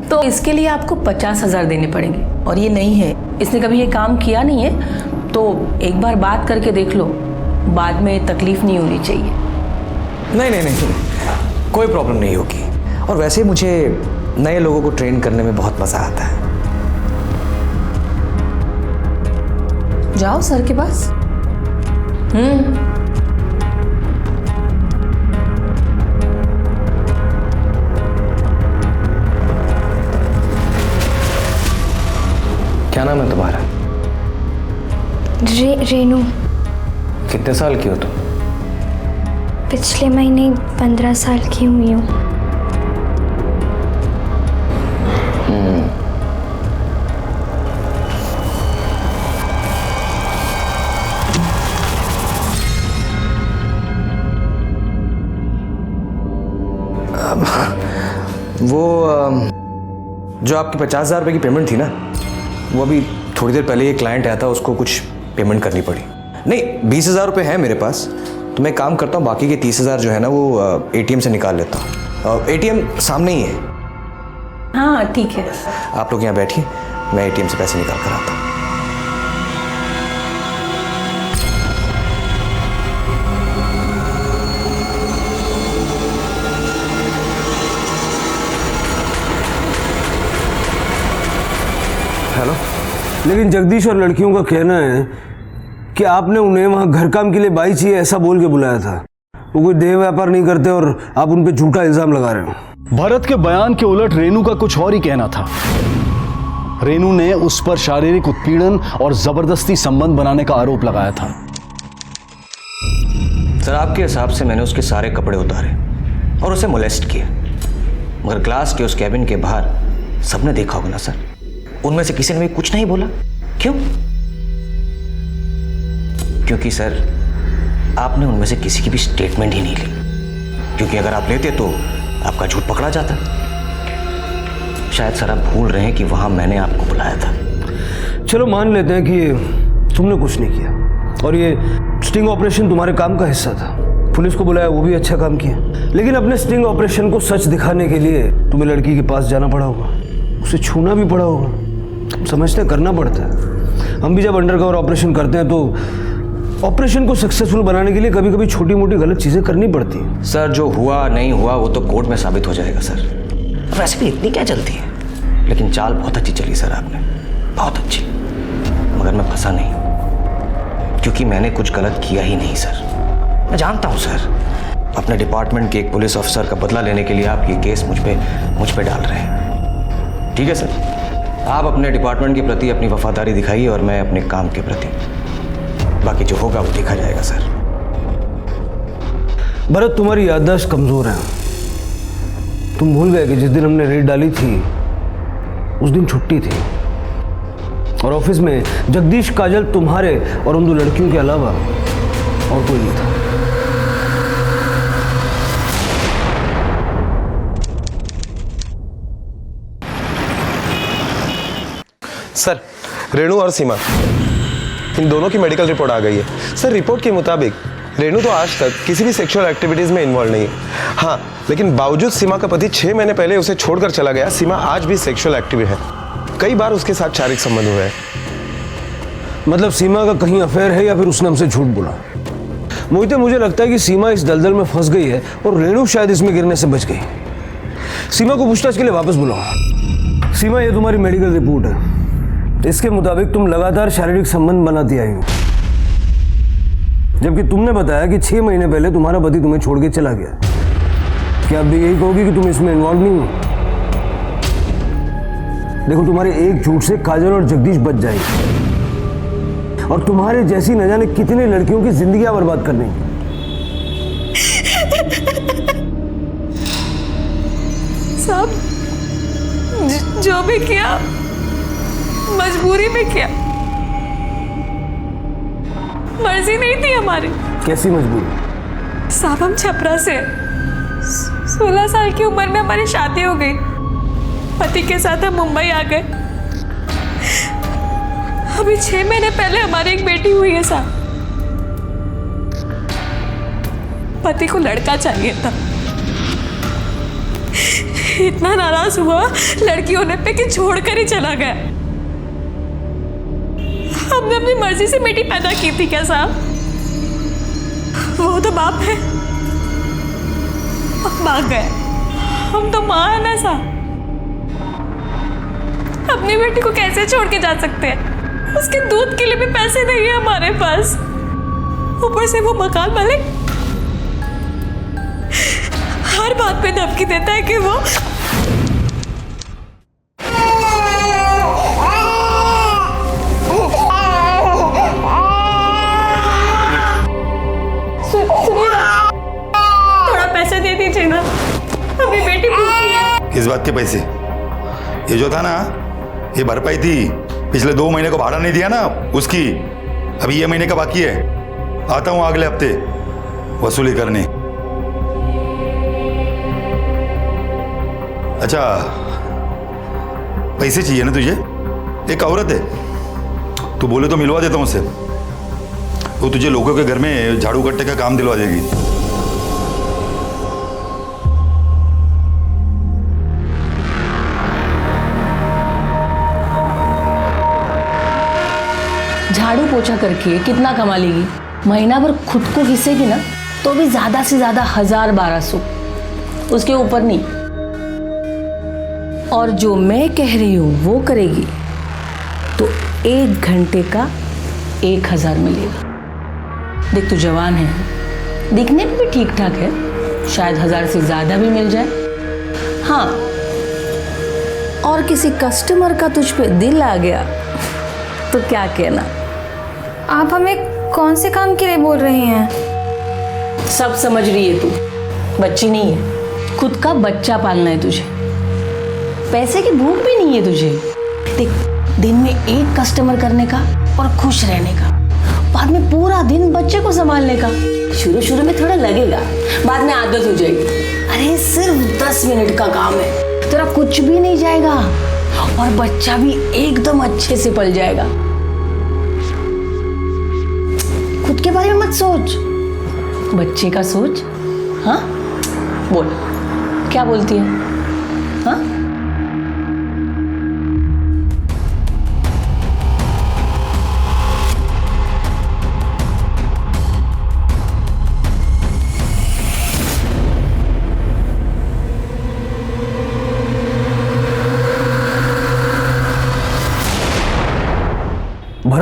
E: तो इसके लिए आपको 50,000 देने पड़ेंगे और ये नहीं है, इसने कभी ये काम किया नहीं है, तो एक बार बात करके देख लो, बाद में तकलीफ नहीं होनी चाहिए।
T: नहीं नहीं नहीं, कोई प्रॉब्लम नहीं होगी। और वैसे मुझे नए लोगों को ट्रेन करने में बहुत मजा आता है।
E: जाओ सर के पास।
T: क्या नाम है तुम्हारा?
F: रेनू।
T: कितने साल की हो तुम?
F: पिछले महीने 15 साल की हुई हूँ।
T: वो जो आपकी 50,000 रुपये की पेमेंट थी ना, वो अभी थोड़ी देर पहले ये क्लाइंट आया था, उसको कुछ पेमेंट करनी पड़ी। नहीं, 20,000 रुपये है मेरे पास, तो मैं काम करता हूँ, बाकी के 30,000 जो है ना वो एटीएम से निकाल लेता हूँ। एटीएम सामने ही है।
E: हाँ ठीक है,
T: आप लोग यहाँ बैठिए, मैं एटीएम से पैसे निकाल कर आता हूँ।
C: हेलो। लेकिन जगदीश और लड़कियों का कहना है कि आपने उन्हें वहां घर काम के लिए बाई चाहिए ऐसा बोल के बुलाया था। वो कोई देह व्यापार नहीं करते और आप उन पे झूठा इल्जाम लगा रहे हो।
A: भरत के बयान के उलट रेनू का कुछ और ही कहना था। रेनू ने उस पर शारीरिक उत्पीड़न और जबरदस्ती संबंध बनाने का आरोप लगाया था।
T: सर, आपके हिसाब से मैंने उसके सारे कपड़े उतारे और उसे मोलेस्ट किया, मगर ग्लास के उस कैबिन के बाहर सबने देखा होगा ना सर, उनमें से किसी ने भी कुछ नहीं बोला। क्यों? क्योंकि सर आपने उनमें से किसी की भी स्टेटमेंट ही नहीं ली, क्योंकि अगर आप लेते तो आपका झूठ पकड़ा जाता। शायद सर आप भूल रहे हैं कि वहां मैंने आपको बुलाया था।
C: चलो मान लेते हैं कि तुमने कुछ नहीं किया और ये स्टिंग ऑपरेशन तुम्हारे काम का हिस्सा था। पुलिस को बुलाया, वो भी अच्छा काम किया, लेकिन अपने स्टिंग ऑपरेशन को सच दिखाने के लिए तुम्हें लड़की के पास जाना पड़ा होगा, उसे छूना भी पड़ा होगा। समझते करना पड़ता है। हम भी जब अंडरकवर ऑपरेशन करते हैं तो ऑपरेशन को सक्सेसफुल बनाने के लिए कभी कभी छोटी मोटी गलत चीजें करनी पड़ती हैं।
T: सर जो हुआ नहीं हुआ वो तो कोर्ट में साबित हो जाएगा सर। वैसे भी इतनी क्या जल्दी है? लेकिन चाल बहुत अच्छी चली सर आपने, बहुत अच्छी। मगर मैं फंसा नहीं, क्योंकि मैंने कुछ गलत किया ही नहीं सर। मैं जानता हूं सर, अपने डिपार्टमेंट के एक पुलिस ऑफिसर का बदला लेने के लिए आप ये केस मुझ पे डाल रहे हैं। ठीक है सर, आप अपने डिपार्टमेंट के प्रति अपनी वफादारी दिखाइए और मैं अपने काम के प्रति। बाकी जो होगा वो देखा जाएगा सर।
C: भरत, तुम्हारी याददाश्त कमजोर है। तुम भूल गए कि जिस दिन हमने रेड डाली थी उस दिन छुट्टी थी और ऑफिस में जगदीश, काजल, तुम्हारे और उन 2 लड़कियों के अलावा और कोई नहीं था।
K: सर, रेणु और सीमा, इन दोनों की मेडिकल रिपोर्ट आ गई है। सर, रिपोर्ट के मुताबिक रेणु तो आज तक किसी भी सेक्सुअल एक्टिविटीज में इन्वॉल्व नहीं है। हाँ, लेकिन बावजूद सीमा का पति 6 महीने पहले उसे छोड़कर चला गया, सीमा आज भी सेक्सुअल एक्टिव है। कई बार उसके साथ शारीरिक संबंध हुए हैं।
C: मतलब सीमा का कहीं अफेयर है या फिर उसने हमसे झूठ बोला? मोहिते, मुझे लगता है कि सीमा इस दलदल में फंस गई है और रेणु शायद इसमें गिरने से बच गई। सीमा को पूछताछ के लिए वापस बुलाओ। सीमा, ये तुम्हारी मेडिकल रिपोर्ट है। इसके मुताबिक तुम लगातार शारीरिक संबंध बनाती आई हो, जबकि तुमने बताया कि 6 महीने पहले तुम्हारा पति तुम्हें छोड़ के चला गया। क्या आप भी यही कहोगी कि तुम इसमें इन्वॉल्व नहीं हो? देखो, तुम्हारे एक झूठ से काजल और जगदीश बच जाएंगे और तुम्हारे जैसी न जाने कितने लड़कियों की जिंदगियां बर्बाद कर देंगे।
D: साहब, जो भी किया मजबूरी में किया, मर्जी नहीं थी हमारी।
C: कैसी मजबूरी?
D: साहब, हम छपरा से 16 साल की उम्र में हमारी शादी हो गई। पति के साथ हम मुंबई आ गए। अभी 6 महीने पहले हमारी एक बेटी हुई है साहब। पति को लड़का चाहिए था, इतना नाराज हुआ लड़की होने पे कि छोड़कर ही चला गया। हमने अपनी मर्जी से बेटी पैदा की थी क्या साहब? वो तो बाप है, अब भाग गए। हम तो माँ है ना साहब, अपनी बेटी को कैसे छोड़ के जा सकते हैं? उसके दूध के लिए भी पैसे नहीं है हमारे पास। ऊपर से वो मकान मालिक हर बात पे धमकी देता है कि वो थोड़ा पैसे दे दीजिए ना, अभी बेटी भूखी है।
N: किस बात के पैसे? ये जो था ना, ये भरपाई थी। पिछले 2 महीने को भाड़ा नहीं दिया ना उसकी, अभी ये महीने का बाकी है। आता हूँ अगले हफ्ते वसूली करने। अच्छा, पैसे चाहिए ना तुझे? एक औरत है, तू बोले तो मिलवा देता हूँ उससे। वो तुझे लोगों के घर में झाड़ू कट्टे का काम दिलवा देगी।
I: झाड़ू पोछा करके कितना कमा लेगी? महीना भर खुद को घिसेगी ना तो भी ज्यादा से ज्यादा 1000-1200, उसके ऊपर नहीं। और जो मैं कह रही हूँ वो करेगी तो 1 घंटे का 1000 मिलेगा। देख, तू जवान है, दिखने में भी ठीक ठाक है, शायद 1000 से ज्यादा भी मिल जाए। हाँ, और किसी कस्टमर का तुझ पे दिल आ गया तो क्या कहना?
F: आप हमें कौन से काम के लिए बोल रहे हैं?
I: सब समझ रही है तू, बच्ची नहीं है, खुद का बच्चा पालना है तुझे। पैसे की भूख भी नहीं है तुझे। देख, दिन में 1 कस्टमर करने का और खुश रहने का, बाद में पूरा दिन बच्चे को संभालने का। शुरू में थोड़ा लगेगा, बाद में आदत हो जाएगी। अरे सिर्फ 10 मिनट का काम है, तेरा कुछ भी नहीं जाएगा और बच्चा भी एकदम अच्छे से पल जाएगा। खुद के बारे में मत सोच, बच्चे का सोच। हाँ, बोल, क्या बोलती है? हाँ,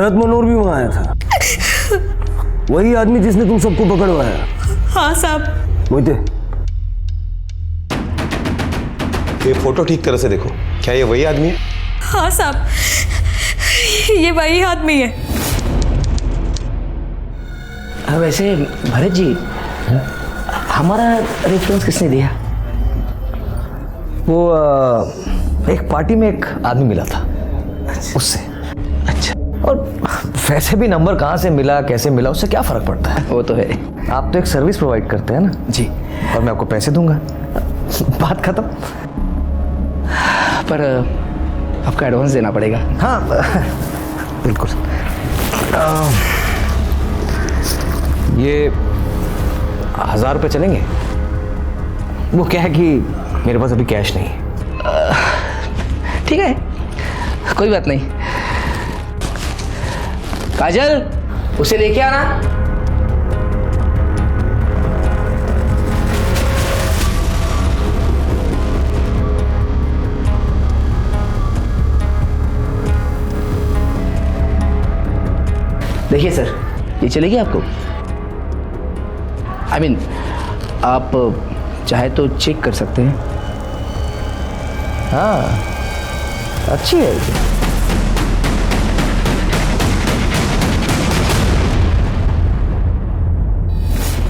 C: भरत मनोहर भी वहां आया था, वही आदमी जिसने तुम सबको पकड़वाया।
E: हाँ साहब।
C: मोहिते,
U: ये फोटो ठीक तरह से देखो, क्या ये वही आदमी है?
E: हाँ साहब, ये वही आदमी है।
V: वैसे भरत जी, हमारा रेफरेंस किसने दिया?
C: वो एक पार्टी में एक आदमी मिला था, उससे।
V: अच्छा।
C: और वैसे भी नंबर कहाँ से मिला, कैसे मिला, उससे क्या फर्क पड़ता है?
V: वो तो है।
C: आप तो एक सर्विस प्रोवाइड करते हैं ना
V: जी,
C: और मैं आपको पैसे दूंगा, बात खत्म।
V: पर आपका एडवांस देना पड़ेगा।
C: हाँ बिल्कुल। ये 1000 रुपये चलेंगे? वो क्या है कि मेरे पास अभी कैश नहीं है।
V: ठीक है, कोई बात नहीं। काजल, उसे लेके आना। देखिए सर, ये चलेगी आपको? I mean, आप चाहे तो चेक कर सकते हैं।
C: हाँ, अच्छी है ये।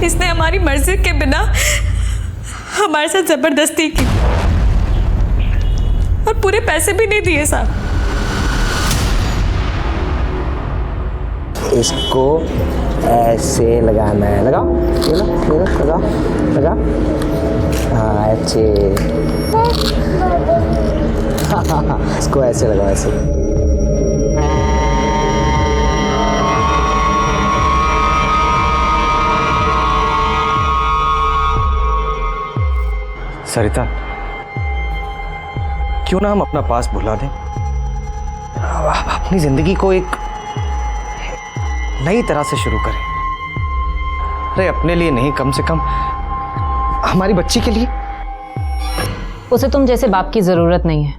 E: इसने हमारी मर्जी के बिना हमारे साथ जबरदस्ती की और पूरे पैसे भी नहीं दिए साहब।
V: इसको ऐसे लगाना है, लगाओ, ये लो, लगाओ, लगाओ। हाँ, अच्छे। इसको ऐसे लगाओ, ऐसे।
T: सरिता, क्यों ना हम अपना पास भुला दें, अपनी जिंदगी को एक नई तरह से शुरू करें। अरे अपने लिए नहीं, कम से कम हमारी बच्ची के लिए।
E: उसे तुम जैसे बाप की जरूरत नहीं है,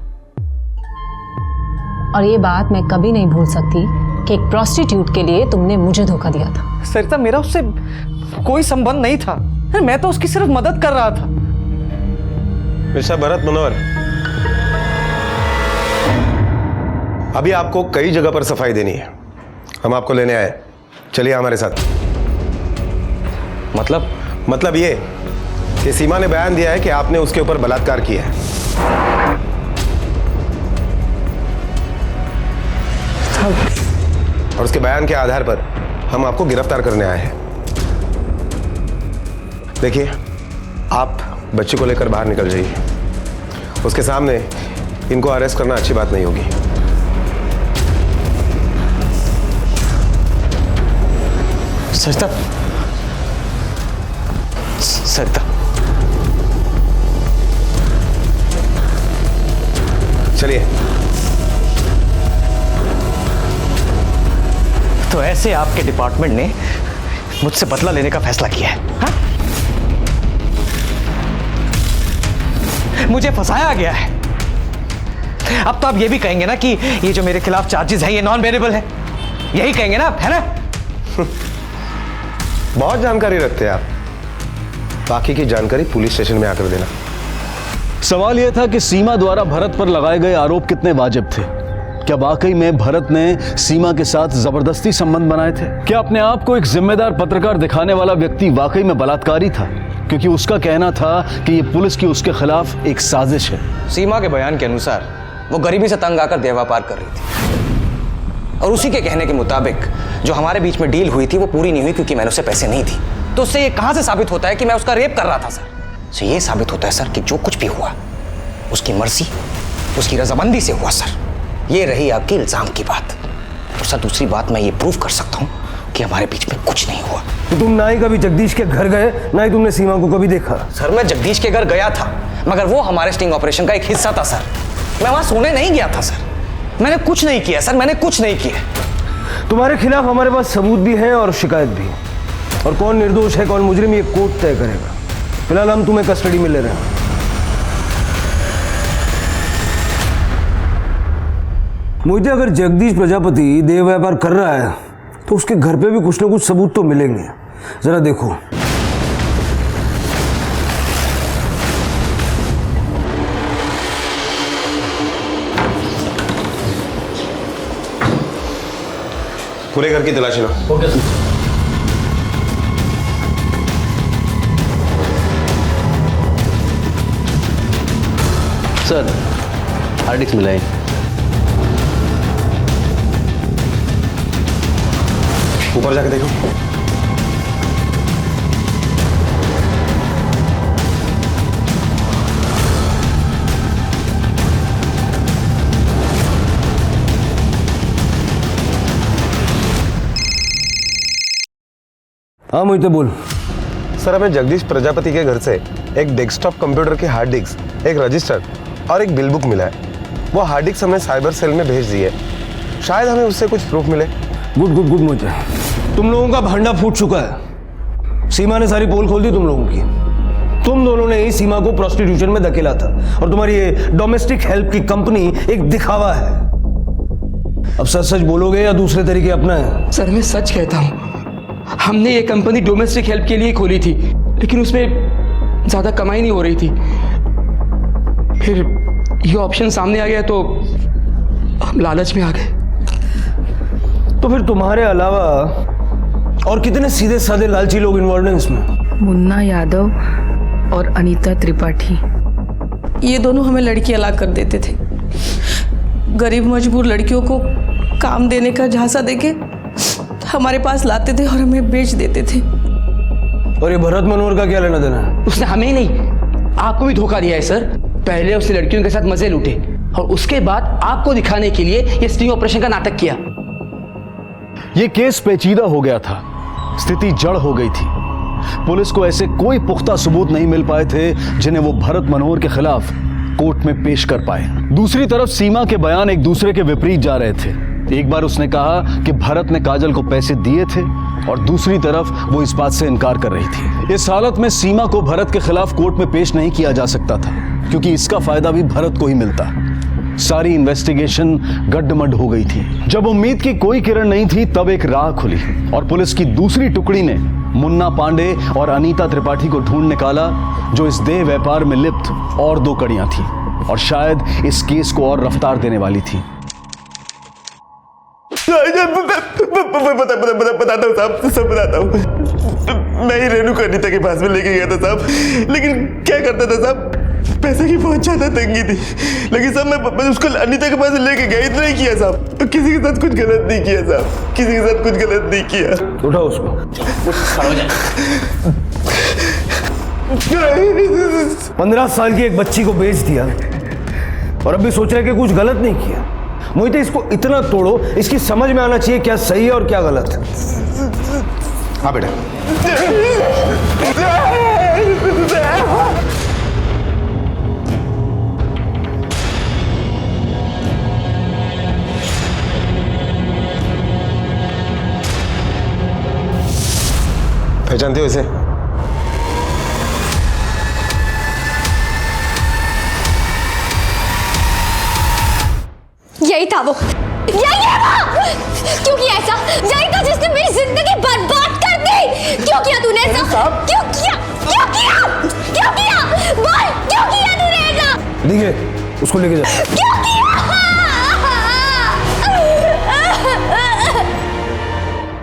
E: और ये बात मैं कभी नहीं भूल सकती कि एक प्रोस्टिट्यूट के लिए तुमने मुझे धोखा दिया था।
T: सरिता, मेरा उससे कोई संबंध नहीं था, मैं तो उसकी सिर्फ मदद कर रहा था।
U: मिस्टर भरत मनोहर, अभी आपको कई जगह पर सफाई देनी है, हम आपको लेने आए, चलिए हमारे साथ। मतलब ये कि सीमा ने बयान दिया है कि आपने उसके ऊपर बलात्कार किया है। और उसके बयान के आधार पर हम आपको गिरफ्तार करने आए हैं। देखिए, आप बच्चे को लेकर बाहर निकल जाइए, उसके सामने इनको अरेस्ट करना अच्छी बात नहीं होगी।
T: सरिता, सरिता,
U: चलिए।
T: तो ऐसे आपके डिपार्टमेंट ने मुझसे बदला लेने का फैसला किया है, हाँ? मुझे फंसाया गया है। अब तो आप ये भी कहेंगे ना कि ये जो मेरे खिलाफ चार्जेस हैं ये नॉन बेरेबल है, यही कहेंगे ना आप, है ना?
U: बहुत जानकारी रखते हैं आप, बाकी की जानकारी पुलिस स्टेशन में आकर देना।
A: सवाल यह था कि सीमा द्वारा भरत पर लगाए गए आरोप कितने वाजिब थे। क्या वाकई में भरत ने सीमा के साथ जबरदस्ती संबंध बनाए थे? क्या अपने आप को एक जिम्मेदार पत्रकार दिखाने वाला व्यक्ति वाकई में बलात्कारी था? क्योंकि उसका कहना था कि यह पुलिस की उसके खिलाफ एक साजिश है।
T: सीमा के बयान के अनुसार वो गरीबी से तंग आकर देह व्यापार कर रही थी, और उसी के कहने के मुताबिक जो हमारे बीच में डील हुई थी वो पूरी नहीं हुई क्योंकि मैंने उसे पैसे नहीं दी। तो उससे ये कहां से साबित होता है कि मैं उसका रेप कर रहा था सर? तो ये साबित होता है सर कि जो कुछ भी हुआ उसकी मर्जी, उसकी रजामंदी से हुआ सर। ये रही आपकी इल्जाम की बात, और सर दूसरी बात मैं ये प्रूव कर सकता हूँ कि हमारे बीच में कुछ नहीं हुआ।
C: तो तुम ना ही कभी जगदीश के घर गए, ना ही तुमने सीमा को कभी देखा?
T: सर मैं जगदीश के घर गया था, मगर वो हमारे स्टिंग ऑपरेशन का एक हिस्सा था सर। मैं वहां सोने नहीं गया था सर। मैंने कुछ नहीं किया सर, मैंने कुछ नहीं किया।
C: तुम्हारे खिलाफ हमारे पास सबूत भी है और शिकायत भी, और कौन निर्दोष है कौन मुजरिम ये कोर्ट तय करेगा। फिलहाल हम तुम्हें कस्टडी में ले रहे हैं। मोहिते, अगर जगदीश प्रजापति देह व्यापार कर रहा है तो उसके घर पे भी कुछ ना कुछ सबूत तो मिलेंगे। जरा देखो।
K: पूरे घर की तलाशी लो।
O: Okay sir.
A: Sir, hard disk मिला है।
K: ऊपर जाके देखो।
C: हाँ मोहिते, बोल।
K: सर, हमें जगदीश प्रजापति के घर से एक डेस्कटॉप कंप्यूटर की हार्ड डिस्क, एक रजिस्टर और एक बिल बुक मिला है। वो हार्ड डिस्क हमें साइबर सेल में भेज दी है। शायद हमें उससे कुछ प्रूफ मिले।
C: गुड गुड गुड मोहिते, तुम लोगों का भांडा फूट चुका है। सीमा ने सारी पोल खोल दी तुम लोगों की। तुम दोनों ने ही सीमा को प्रोस्टिट्यूशन में धकेला था और तुम्हारी ये डोमेस्टिक हेल्प की कंपनी एक दिखावा है। अब सच सच बोलोगे या दूसरे तरीके अपनाए?
V: सर, मैं सच कहता हूँ, हमने ये कंपनी डोमेस्टिक हेल्प के लिए खोली थी, लेकिन उसमें ज्यादा कमाई नहीं हो रही थी। फिर ये ऑप्शन सामने आ गया तो हम लालच में आ गए।
C: तो फिर तुम्हारे अलावा और कितने सीधे साधे लालची लोग इन्वॉल्व हैं इसमें?
I: मुन्ना यादव और अनीता त्रिपाठी, ये दोनों हमें लड़की अलाग कर देते थे। गरीब मजबूर लड़कियों को काम देने का झांसा देके हमारे पास लाते थे और हमें बेच देते थे।
C: और ये भरत मनोहर का क्या लेना देना है?
V: उसने हमें नहीं, आपको भी धोखा दिया है सर। पहले उसने लड़कियों के साथ मजे लूटे और उसके बाद आपको दिखाने के लिए ये स्टिंग ऑपरेशन का नाटक किया।
A: ये केस पेचीदा हो गया था, स्थिति जड़ हो गई थी। पुलिस को ऐसे कोई पुख्ता सबूत नहीं मिल पाए थे जिन्हें वो भरत मनोहर के खिलाफ कोर्ट में पेश कर पाए। दूसरी तरफ सीमा के बयान एक दूसरे के विपरीत जा रहे थे। एक बार उसने कहा कि भरत ने काजल को पैसे दिए थे और दूसरी तरफ वो इस बात से इनकार कर रही थी। इस हालत में सीमा को भरत के खिलाफ कोर्ट में पेश नहीं किया जा सकता था, क्योंकि इसका फायदा भी भरत को ही मिलता। सारी इन्वेस्टिगेशन गड्ढमड हो गई थी। जब उम्मीद की कोई किरण नहीं थी, तब एक राह खुली और पुलिस की दूसरी टुकड़ी ने मुन्ना पांडे और अनीता त्रिपाठी को ढूंढ निकाला, जो इस देह व्यापार में लिप्त और दो कड़ियां थी और शायद इस केस को और रफ्तार देने वाली थी।
K: बताता हूँ साहब, सब बताता हूँ। मैं ही रेणु को अनीता के पास में लेके गया था साहब, लेकिन क्या करता था साहब, पैसे की बहुत ज्यादा तंगी थी। लेकिन साहब मैं उसको अनीता के पास लेके गया, इतना ही किया साहब। तो किसी के साथ कुछ गलत नहीं किया साहब, किसी के साथ कुछ गलत नहीं किया।
C: उठाओ उसको। 15 साल की एक बच्ची को बेच दिया और अभी सोच रहे कि कुछ गलत नहीं किया। मोहिते, इसको इतना तोड़ो, इसकी समझ में आना चाहिए क्या सही है और क्या गलत।
K: हाँ बेटा। पहचानते हो इसे?
D: यही था वो, यही है वो। क्यों किया ऐसा? यही था जिसने मेरी जिंदगी बर्बाद कर दी। क्यों किया तूने ऐसा? क्यों किया? क्यों किया? क्यों किया? बोल, क्यों किया तूने ऐसा?
C: देखिए, उसको लेके जा।
D: क्यों किया?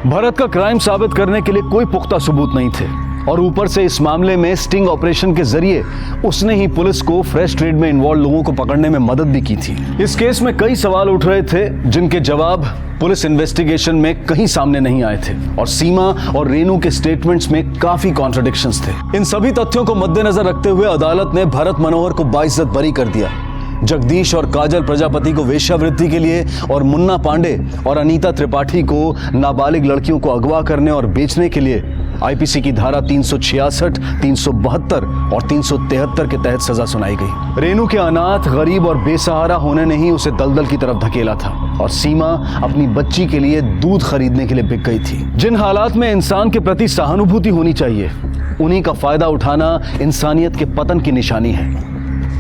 A: भरत का क्राइम साबित करने के लिए कोई पुख्ता सबूत नहीं थे और ऊपर से इस मामले में स्टिंग ऑपरेशन के जरिए उसने ही पुलिस को फ्रेश ट्रेड में इन्वॉल्व लोगों को पकड़ने में मदद भी की थी। इस केस में कई सवाल उठ रहे थे जिनके जवाब पुलिस इन्वेस्टिगेशन में कहीं सामने नहीं आए थे और सीमा और रेनू के स्टेटमेंट्स में काफी कॉन्ट्रडिक्शंस थे। इन सभी तथ्यों को मद्देनजर रखते हुए अदालत ने भरत मनोहर को बाइज्जत बरी कर दिया। जगदीश और काजल प्रजापति को वेश्यावृत्ति के लिए और मुन्ना पांडे और अनीता त्रिपाठी को नाबालिग लड़कियों को अगवा करने और बेचने के लिए आईपीसी की धारा 366, 372 और 373 के तहत सजा सुनाई गई। रेनू के अनाथ, गरीब और बेसहारा होने ने ही उसे दलदल की तरफ धकेला था और सीमा अपनी बच्ची के लिए दूध खरीदने के लिए बिक गई थी। जिन हालात में इंसान के प्रति सहानुभूति होनी चाहिए, उन्हीं का फायदा उठाना इंसानियत के पतन की निशानी है।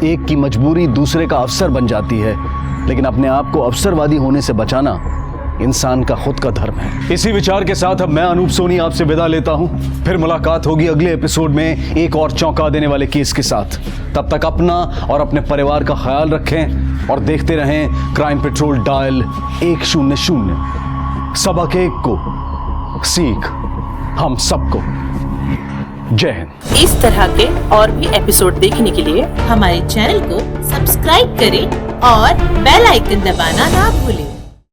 A: एक की मजबूरी दूसरे का अवसर बन जाती है, लेकिन अपने आप को अवसरवादी होने से बचाना इंसान का खुद का धर्म है। इसी विचार के साथ अब मैं अनूप सोनी आपसे विदा लेता हूं। फिर मुलाकात होगी अगले एपिसोड में एक और चौंका देने वाले केस के साथ। तब तक अपना और अपने परिवार का ख्याल रखें और देखते रहें क्राइम पेट्रोल डायल 100। सबक एक को सीख हम सबको। जय हिंद।
G: इस तरह के और भी एपिसोड देखने के लिए हमारे चैनल को सब्सक्राइब करें और बेल आइकन दबाना ना भूलें।